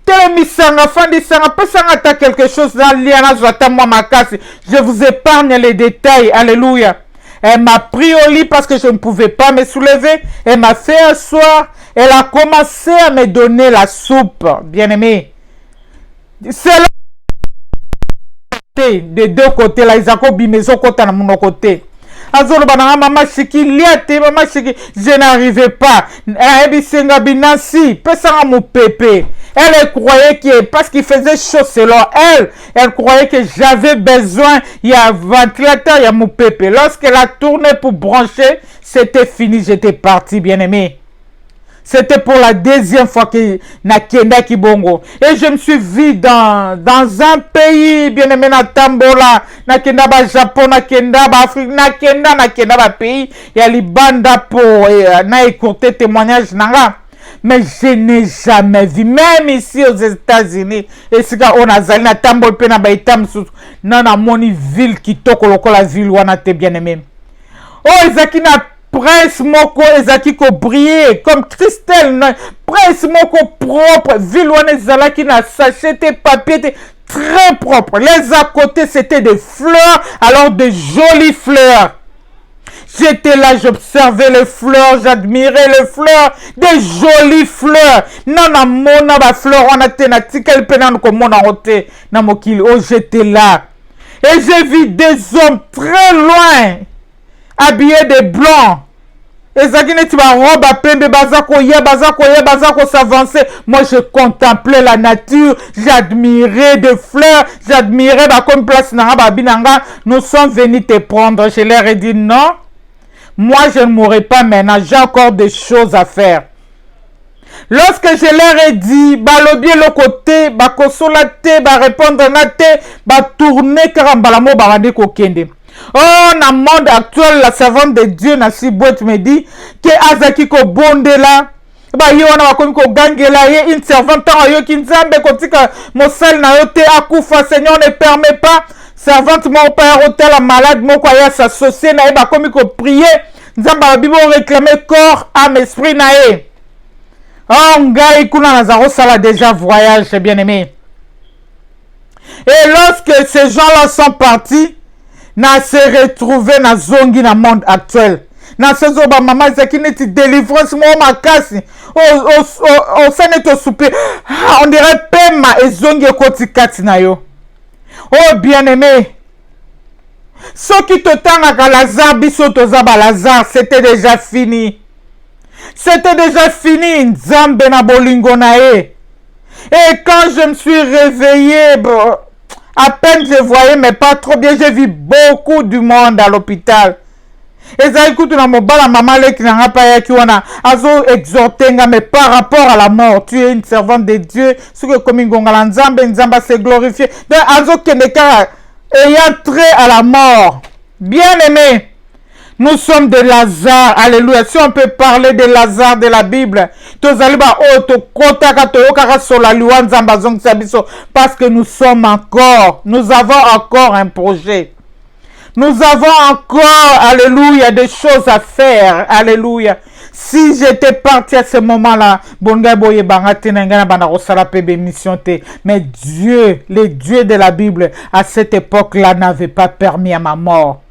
Telemisanga fandisanga pesanga ta quelque chose dans liana zota moi makasi. Je vous épargne les détails. Alléluia. Elle m'a pris au lit parce que je ne pouvais pas me soulever. Elle m'a fait asseoir. Elle a commencé à me donner la soupe. Bien-aimé. C'est là. Des deux côtés. Là, ils ont bimezo côté à mon côté. Azolo bananga mama shiki liate mama shiki. Je n'arrivais pas. Ebisenga binasi. Pesanga mon pépé. Elle croyait que, parce qu'il faisait chaud selon elle croyait que j'avais besoin, il y a un ventilateur, il y a mon pépé. Lorsqu'elle a tourné pour brancher, c'était fini, j'étais parti, bien-aimé. C'était pour la deuxième fois que Nakenda Kibongo. Et je me suis vu dans un pays, bien-aimé, na Tambola, Nakenda ba Japon, Nakenda ba Afrique, Nakenda ba pays, il y a Libanda pour, na écourter témoignage, nanga. Mais je n'ai jamais vu, même ici aux États-Unis, et c'est quand on a zali na tambol pe na baitam sous na moni ville qui toko lokola ville wana te bien aimé. Oh ezaki na presse moko ezaki ko briller comme Christelle, presse moko propre, ville wana ezalaki na sachet te papier te très propre. Les à côté c'était des fleurs, alors de jolies fleurs. J'étais là, j'observais les fleurs, j'admirais les fleurs, des jolies fleurs. Nana mona ba fleur on a tena tikel penan ko mona rote na mokili. Oh, j'étais là. Et j'ai vu des hommes très loin habillés de blanc. Et ça qui n'est pas robe à pembe bazako s'avancer. Moi je contemplais la nature, j'admirais des fleurs, j'admirais comme place na binanga. Nous sommes venus te prendre. Je leur ai dit non. Moi, je ne mourrai pas maintenant. J'ai encore des choses à faire. Lorsque je leur ai dit, balobier le côté, bakosolate, répondre nate, tourner karambalamo barade kokende. Oh, dans le monde actuel, la servante de Dieu, Nancy Boite, me dit que Azaki ko bonde là. Yo wana bakomi ko gangela ye une servante yo kinzambe kotika mosal na yo te akufa. Seigneur ne permet pas. Servante mon père hôtel la malade mon quoi ya s'associer na ba comme ko prier nzamba bibo réclamer corps âme esprit na e. Oh ngai kuna nazaro sala déjà voyage bien aimé. Et lorsque ces gens-là sont partis, na se retrouver na zongi na monde actuel. Na sezo ba mama zakine ti délivrance mo makasi. O sene to souper. On dirait pema et zongi koti kati na yo. Oh bien-aimé, ce qui te tend à Lazare, Bissotozaba Lazare, c'était déjà fini. C'était déjà fini, Nzambe na bolingo nae. Et quand je me suis réveillé, à peine je voyais, mais pas trop bien, j'ai vu beaucoup du monde à l'hôpital. Et ça écoute, na mobala maman qui n'a pas eu qui wana azo exhortenga, mais par rapport à la mort, tu es une servante de Dieu. Ce que comme Ngonga Nzambe, Nzamba s'est glorifié. Donc azo keneka ayant trait à la mort. Bien aimé, nous sommes de Lazare. Alléluia. Si on peut parler de Lazare de la Bible, parce que nous sommes encore, nous avons encore un projet. Nous avons encore, alléluia, des choses à faire. Alléluia. Si j'étais parti à ce moment-là, mais Dieu, le Dieu de la Bible, à cette époque-là, n'avait pas permis à ma mort.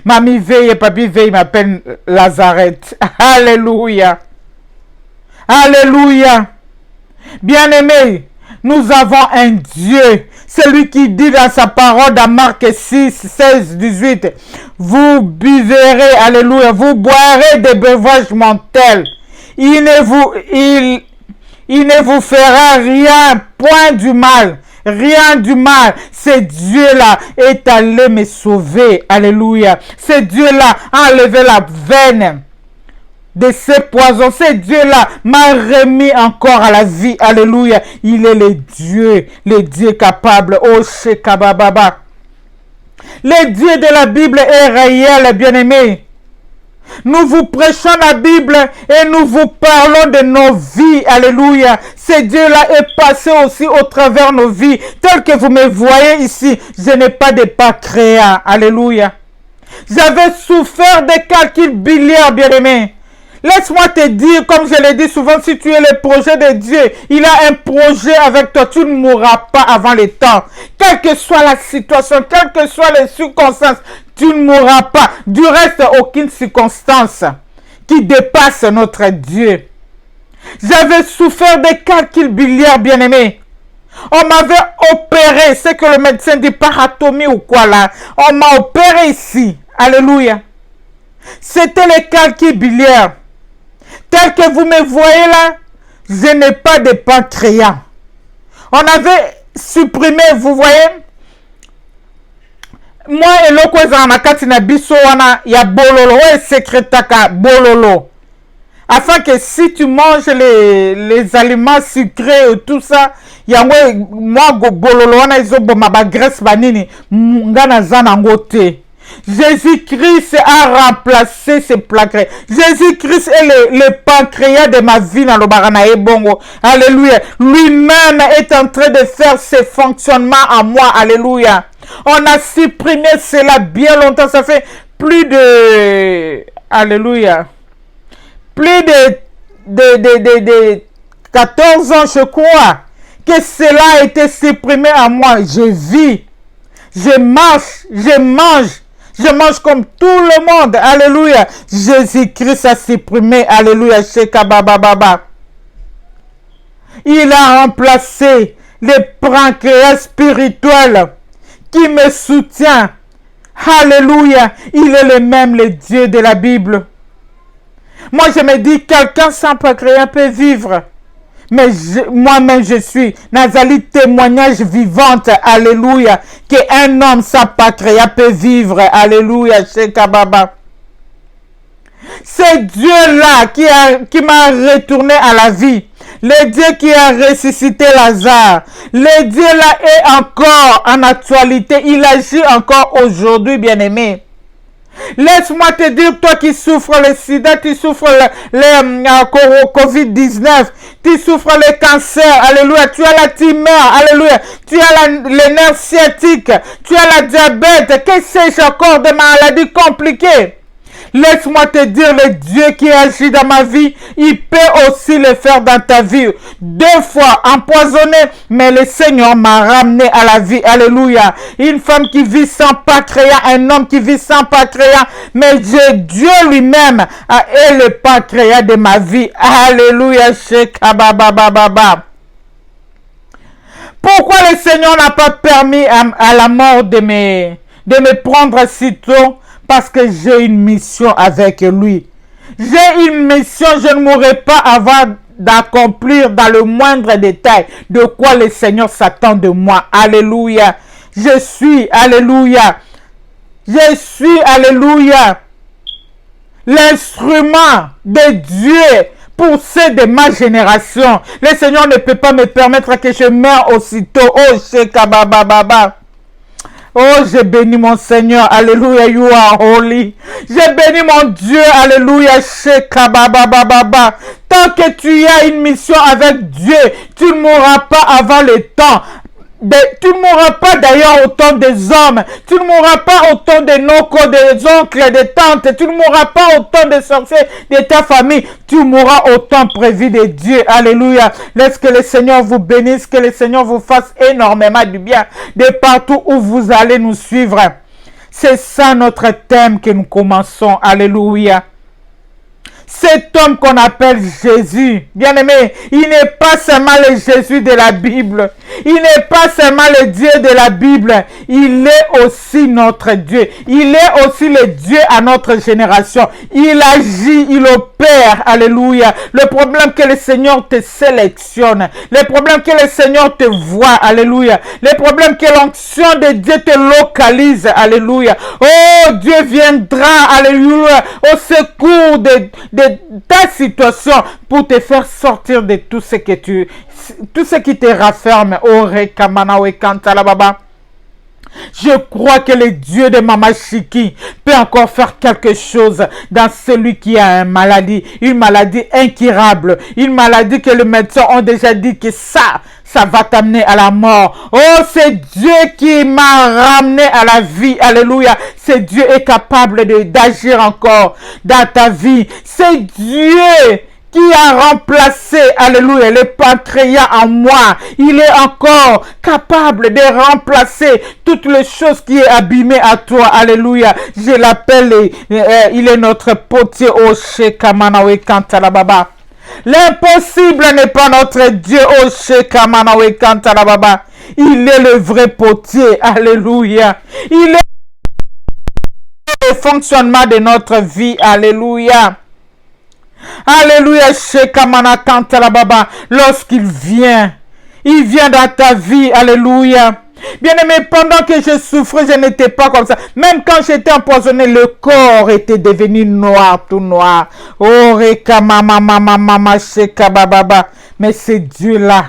Mamie veille et papi veille m'appelle Lazareth. Alléluia. Alléluia. Bien-aimé, nous avons un Dieu. Celui qui dit dans sa parole dans Marc 6, 16, 18, vous buverez, alléluia, vous boirez des breuvages mortels. Il ne vous fera rien, point du mal. Rien du mal. Ce Dieu-là est allé me sauver. Alléluia. Ce Dieu-là a enlevé la veine de ces poisons. Ce Dieu-là m'a remis encore à la vie. Alléluia. Il est le Dieu capable. Oh, Shekabababa. Le Dieu de la Bible est réel, bien-aimé. Nous vous prêchons la Bible et nous vous parlons de nos vies. Alléluia. Ce Dieu-là est passé aussi au travers nos vies. Tel que vous me voyez ici, je n'ai pas de pancréas. Alléluia. J'avais souffert des calculs biliaires, bien-aimé. Laisse-moi te dire, comme je l'ai dit souvent, si tu es le projet de Dieu, il a un projet avec toi. Tu ne mourras pas avant le temps. Quelle que soit la situation, quelles que soient les circonstances, tu ne mourras pas. Du reste, aucune circonstance qui dépasse notre Dieu. J'avais souffert des calculs biliaires, bien-aimé. On m'avait opéré, c'est que le médecin dit paratomie ou quoi là. On m'a opéré ici. Alléluia. C'était les calculs biliaires. Tel que vous me voyez là, je n'ai pas de pancréas. On avait supprimé, vous voyez, moi et l'autre na kati na biso wana ya bololo et secrétaka bololo. Afin que si tu manges les aliments sucrés et tout ça, yango moi go bololo wana izoboma ba graisse banini ngana zana ngote. Jésus-Christ a remplacé ces pancréas. Jésus-Christ est le pancréas de ma vie dans le barana ebongo. Alléluia. Lui-même est en train de faire ses fonctionnements en moi. Alléluia. On a supprimé cela bien longtemps. Ça fait plus de... Alléluia. Plus de 14 ans, je crois, que cela a été supprimé en moi. Je vis. Je marche. Je mange. Je mange comme tout le monde. Alléluia. Jésus-Christ a supprimé. Alléluia. Shekabababa. Il a remplacé les pancréas spirituels qui me soutient. Alléluia. Il est le même, le Dieu de la Bible. Moi, je me dis, quelqu'un sans pancréas peut vivre. Mais moi-même, je suis Nazali témoignage vivante, alléluia, qu'un homme sans pancréas peut vivre, alléluia, Shekababa. C'est Dieu-là qui m'a retourné à la vie. Le Dieu qui a ressuscité Lazare. Le Dieu-là est encore en actualité. Il agit encore aujourd'hui, bien-aimé. Laisse-moi te dire, toi qui souffres le sida, tu souffres le Covid-19, tu souffres le cancer, alléluia, tu as la tumeur, alléluia, tu as les nerfs sciatiques, tu as la diabète, que sais-je encore de maladies compliquées. Laisse-moi te dire, le Dieu qui agit dans ma vie, il peut aussi le faire dans ta vie. 2 fois empoisonné, mais le Seigneur m'a ramené à la vie. Alléluia. Une femme qui vit sans pancréas, un homme qui vit sans pancréas, mais Dieu lui-même est le pancréas de ma vie. Alléluia. Shekababababa. Pourquoi le Seigneur n'a pas permis à la mort de me prendre si tôt? Parce que j'ai une mission avec lui. J'ai une mission, je ne mourrai pas avant d'accomplir dans le moindre détail de quoi le Seigneur s'attend de moi. Alléluia. Je suis, alléluia. Je suis, alléluia, l'instrument de Dieu pour ceux de ma génération. Le Seigneur ne peut pas me permettre que je meure aussitôt. Oh, Shekabababa. Oh, j'ai béni mon Seigneur, alléluia, you are holy. J'ai béni mon Dieu, alléluia, Shekababababa. Tant que tu as une mission avec Dieu, tu ne mourras pas avant le temps. Tu ne mourras pas d'ailleurs au temps des hommes. Tu ne mourras pas au temps des nocos, des oncles, des tantes. Tu ne mourras pas au temps des sorciers de ta famille. Tu mourras au temps prévu de Dieu. Alléluia. Laisse que le Seigneur vous bénisse, que le Seigneur vous fasse énormément du bien de partout où vous allez nous suivre. C'est ça notre thème que nous commençons. Alléluia. Cet homme qu'on appelle Jésus, bien-aimé, il n'est pas seulement le Jésus de la Bible. Il n'est pas seulement le Dieu de la Bible. Il est aussi notre Dieu. Il est aussi le Dieu à notre génération. Il agit, il opère. Alléluia. Le problème que le Seigneur te sélectionne. Le problème que le Seigneur te voit. Alléluia. Le problème que l'onction de Dieu te localise. Alléluia. Oh, Dieu viendra. Alléluia. Au secours de ta situation pour te faire sortir de tout ce que tout ce qui te rafferme. Oh, rekamana we kantala baba. Je crois que le Dieu de Mama Chiki peut encore faire quelque chose dans celui qui a une maladie incurable, une maladie que les médecins ont déjà dit que ça va t'amener à la mort. Oh, c'est Dieu qui m'a ramené à la vie. Alléluia. C'est Dieu est capable d'agir encore dans ta vie. C'est Dieu qui a remplacé, alléluia, le pancréas en moi. Il est encore capable de remplacer toutes les choses qui est abîmées à toi. Alléluia. Je l'appelle, il est notre potier au Shekamanawe Kantalababa. L'impossible n'est pas notre Dieu au Shekamanawe Kantalababa. Il est le vrai potier. Alléluia. Il est le fonctionnement de notre vie. Alléluia. Alléluia, Shekamana Kantalababa. Lorsqu'il vient, il vient dans ta vie. Alléluia. Bien-aimé, pendant que je souffrais, je n'étais pas comme ça. Même quand j'étais empoisonné, le corps était devenu noir, tout noir. Oh, Reka mama mama mama Shekabababa. Mais c'est Dieu-là.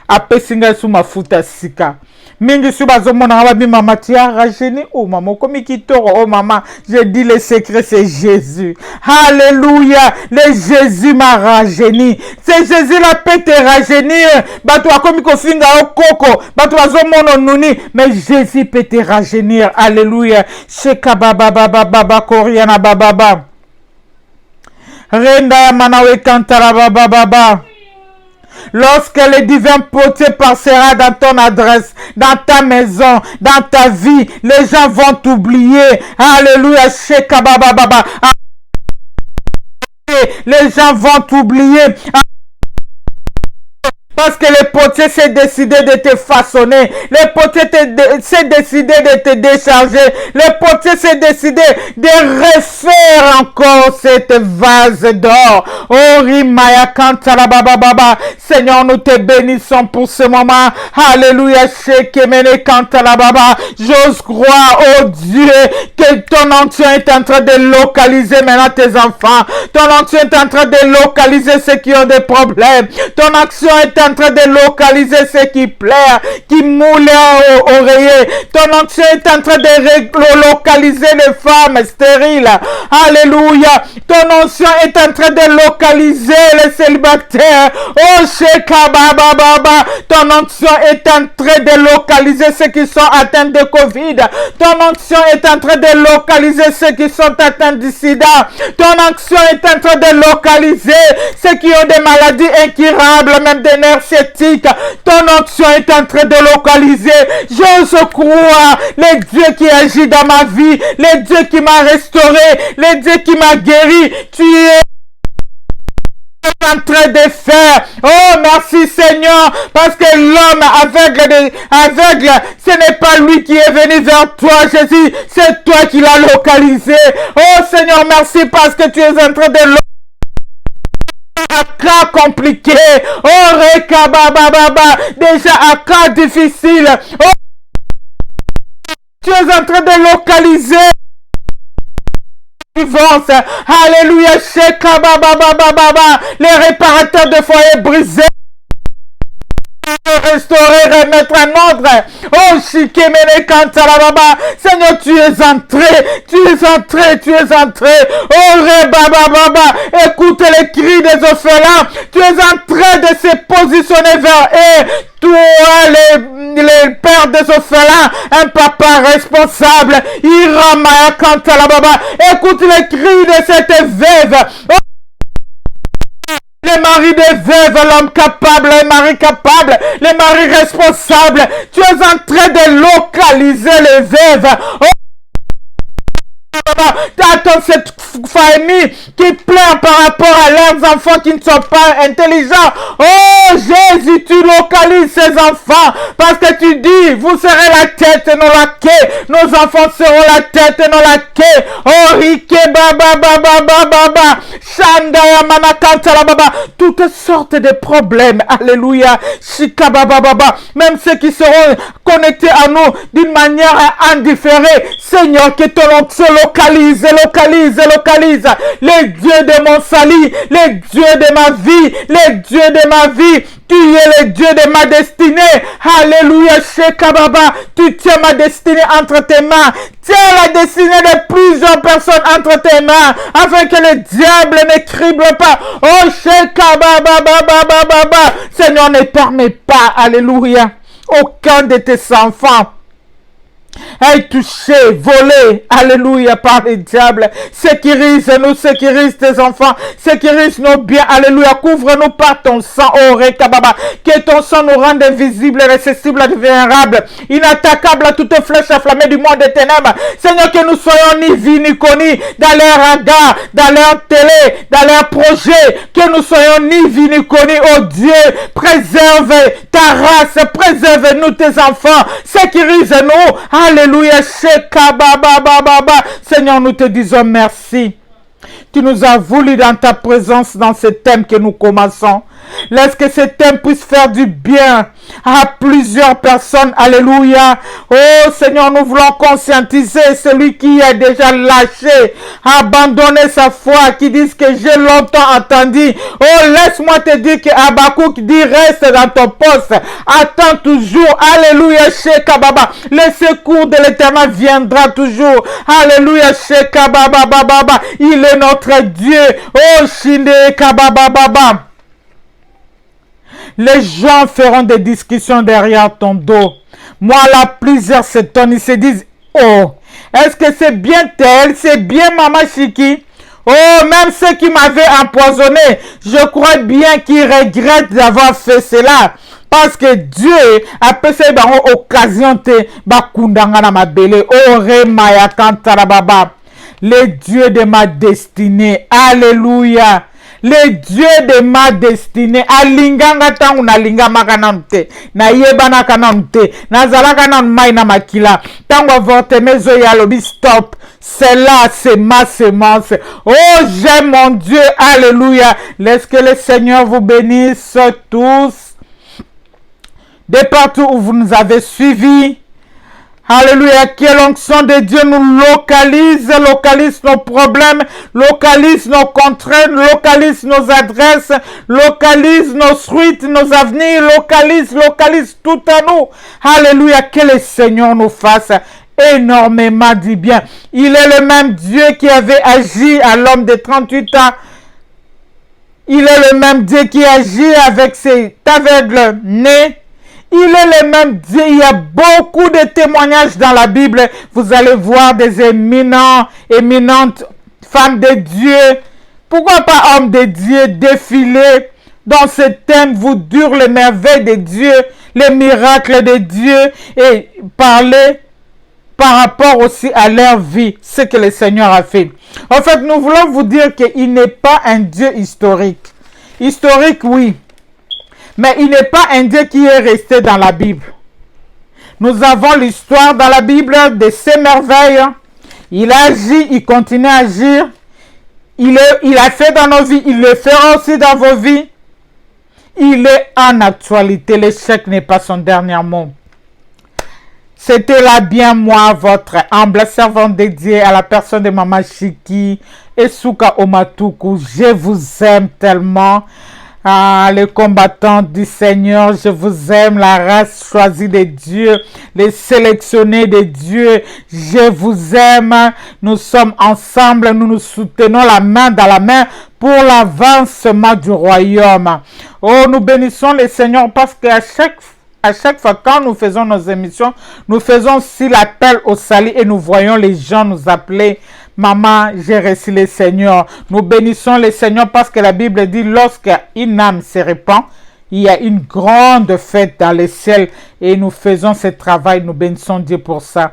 Apesinga sous ma futa sika. Mingi suba zomona wabi mama tia rajeni. Oh maman, comme kitoro. Oh maman, je dis le secret, c'est Jésus. Alléluia. Le Jésus m'a rajeuni. C'est Jésus la peut te rajeunir. Batwa comme kofinga au koko. Batwa zomona nuni. Mais Jésus peut te rajeunir. Alléluia. Sheka baba baba baba koriana baba baba. Renda manawe kantara baba baba. Lorsque le divin potier passera dans ton adresse, dans ta maison, dans ta vie, les gens vont t'oublier. Alléluia, Shekabababa. Les gens vont t'oublier. Parce que le potier s'est décidé de te façonner. Le potier s'est décidé de te décharger. Le potier s'est décidé de refaire encore cette vase d'or. Oh, Rimaya Kantala Baba Baba. Seigneur, nous te bénissons pour ce moment. Alléluia, Shekemene Kantala Baba. J'ose croire, oh Dieu, que ton onction est en train de localiser maintenant tes enfants. Ton onction est en train de localiser ceux qui ont des problèmes. Ton action est en train de localiser ceux qui pleurent, qui moulent au oreiller. Ton onction est en train de localiser les femmes stériles. Alléluia. Ton onction est en train de localiser les célibataires. Oh, Shekabababa. Ton onction est en train de localiser ceux qui sont atteints de Covid. Ton onction est en train de localiser ceux qui sont atteints du sida. Ton onction est en train de localiser ceux qui ont des maladies incurables, même des nerfs sciatiques. Ton onction est en train de localiser. J'ose croire le Dieu qui agit dans ma vie, le Dieu qui m'a restauré, le Dieu qui m'a guéri. Tu es en train de faire. Oh, merci Seigneur, parce que l'homme aveugle, ce n'est pas lui qui est venu vers toi, Jésus, c'est toi qui l'as localisé. Oh Seigneur, merci parce que tu es en train de un cas compliqué. Oh, Rekabababa, déjà un cas difficile. Oh, tu es en train de localiser. Alléluia, Shekababababa, les réparateurs de foyers brisés. Restaurer, remettre en ordre. Oh, Shikemene Kantalababa. Seigneur, tu es entré. Oh, Rebababa. Écoute les cris des orphelins. Tu es en train de se positionner vers eux. Toi, les pères des orphelins, un papa responsable. Iramaya Kantalababa. Écoute les cris de cette veuve. Oh, les maris des veuves, l'homme capable, les maris capables, les maris responsables. Tu es en train de localiser les veuves. Oh, t'attends cette famille qui pleure par rapport à leurs enfants qui ne sont pas intelligents. Oh Jésus, tu localises ces enfants parce que tu dis, vous serez la tête et non la queue. Nos enfants seront la tête et non la queue. Oh Rike baba baba baba baba. Shandaya manakanta la baba. Tu toutes sortes de problèmes. Alléluia. Shikabababa. Même ceux qui seront connectés à nous d'une manière indifférée. Seigneur, que ton nom se localise, les dieux de mon salut, les dieux de ma vie, les dieux de ma vie. Tu es le Dieu de ma destinée. Alléluia, Shekababa. Tu tiens ma destinée entre tes mains. Tiens la destinée de plusieurs personnes entre tes mains, afin que le diable ne crible pas. Oh, Shekababa, Seigneur, ne permets pas, alléluia, aucun de tes enfants est touché, volé, alléluia, par les diables. Sécurise-nous, sécurise tes enfants, sécurise nos biens, alléluia. Couvre-nous par ton sang, oh Rekababa. Que ton sang nous rende invisibles, récessibles, invulnérables, inattaquables à toute flèche enflammée du monde des ténèbres. Seigneur, que nous soyons ni vus ni connus dans leur regard, dans leur télé, dans leur projet. Que nous soyons ni vus ni connus, oh Dieu. Préserve ta race, préserve-nous tes enfants, sécurise-nous, alléluia. Seigneur, nous te disons merci. Tu nous as voulu dans ta présence dans ce thème que nous commençons. Laisse que ce thème puisse faire du bien à plusieurs personnes. Alléluia. Oh Seigneur, nous voulons conscientiser celui qui a déjà lâché, abandonné sa foi, qui dit que j'ai longtemps entendu. Oh, laisse-moi te dire que Habakkuk dit reste dans ton poste. Attends toujours. Alléluia. Shekababa. Le secours de l'Éternel viendra toujours. Alléluia. Shekababa. Il est notre Dieu. Oh, Shinde Kababa. Les gens feront des discussions derrière ton dos. Moi, là, plusieurs s'étonnent. Ils se disent, oh, est-ce que c'est bien tel? C'est bien Maman Chiki? Oh, même ceux qui m'avaient empoisonné, je crois bien qu'ils regrettent d'avoir fait cela. Parce que Dieu a passé dans occasion de bakundanga na mabele. Oh, Remaya Kantarababa. Le Dieu de ma destinée. Alléluia. Le Dieu de ma destinée. Alinganga tangu na linga makanante. Na yebana kanante. Na zalaka na mai na makila. Tangu avorte mezo ya lobi stop. C'est là, c'est ma semence. Oh, j'aime mon Dieu. Alléluia. Laisse que le Seigneur vous bénisse tous. De partout où vous nous avez suivis. Alléluia, que l'onction de Dieu nous localise nos problèmes, localise nos contraintes, localise nos adresses, localise nos suites, nos avenirs, localise tout à nous. Alléluia, que le Seigneur nous fasse énormément du bien. Il est le même Dieu qui avait agi à l'homme de 38 ans. Il est le même Dieu qui agit avec cet aveugle né. Il est le même Dieu. Il y a beaucoup de témoignages dans la Bible. Vous allez voir des éminentes femmes de Dieu. Pourquoi pas hommes de Dieu défiler dans ce thème, vous dire les merveilles de Dieu, les miracles de Dieu et parler par rapport aussi à leur vie, ce que le Seigneur a fait. En fait, nous voulons vous dire qu'il n'est pas un Dieu historique. Historique, oui. Mais il n'est pas un Dieu qui est resté dans la Bible. Nous avons l'histoire dans la Bible de ses merveilles. Il agit, il continue à agir. Il a fait dans nos vies, il le fera aussi dans vos vies. Il est en actualité. L'échec n'est pas son dernier mot. C'était là bien moi, votre humble servante dédiée à la personne de Maman Chiki et Souka Omatuku. Je vous aime tellement. Ah, les combattants du Seigneur, je vous aime, la race choisie de Dieu, les sélectionnés de Dieu, je vous aime. Nous sommes ensemble, nous nous soutenons la main dans la main pour l'avancement du royaume. Oh, nous bénissons le Seigneur parce qu'à chaque fois quand nous faisons nos émissions, nous faisons aussi l'appel au salut et nous voyons les gens nous appeler. Maman, j'ai reçu le Seigneur. Nous bénissons le Seigneur parce que la Bible dit lorsqu'une âme se répand, il y a une grande fête dans le ciel et nous faisons ce travail. Nous bénissons Dieu pour ça.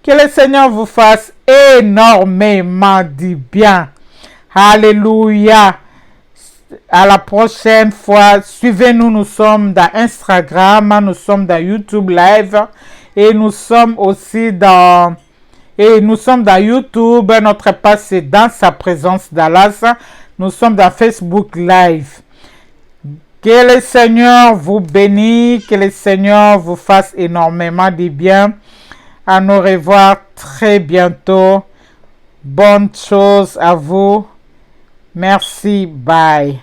Que le Seigneur vous fasse énormément du bien. Alléluia. À la prochaine fois. Suivez-nous. Nous sommes dans Instagram, nous sommes dans YouTube Live et nous sommes aussi dans... nous sommes dans YouTube, notre page c'est Dans sa présence Dallas. Nous sommes dans Facebook Live. Que le Seigneur vous bénisse, que le Seigneur vous fasse énormément de bien. À nous revoir très bientôt. Bonne chose à vous. Merci. Bye.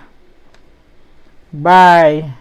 Bye.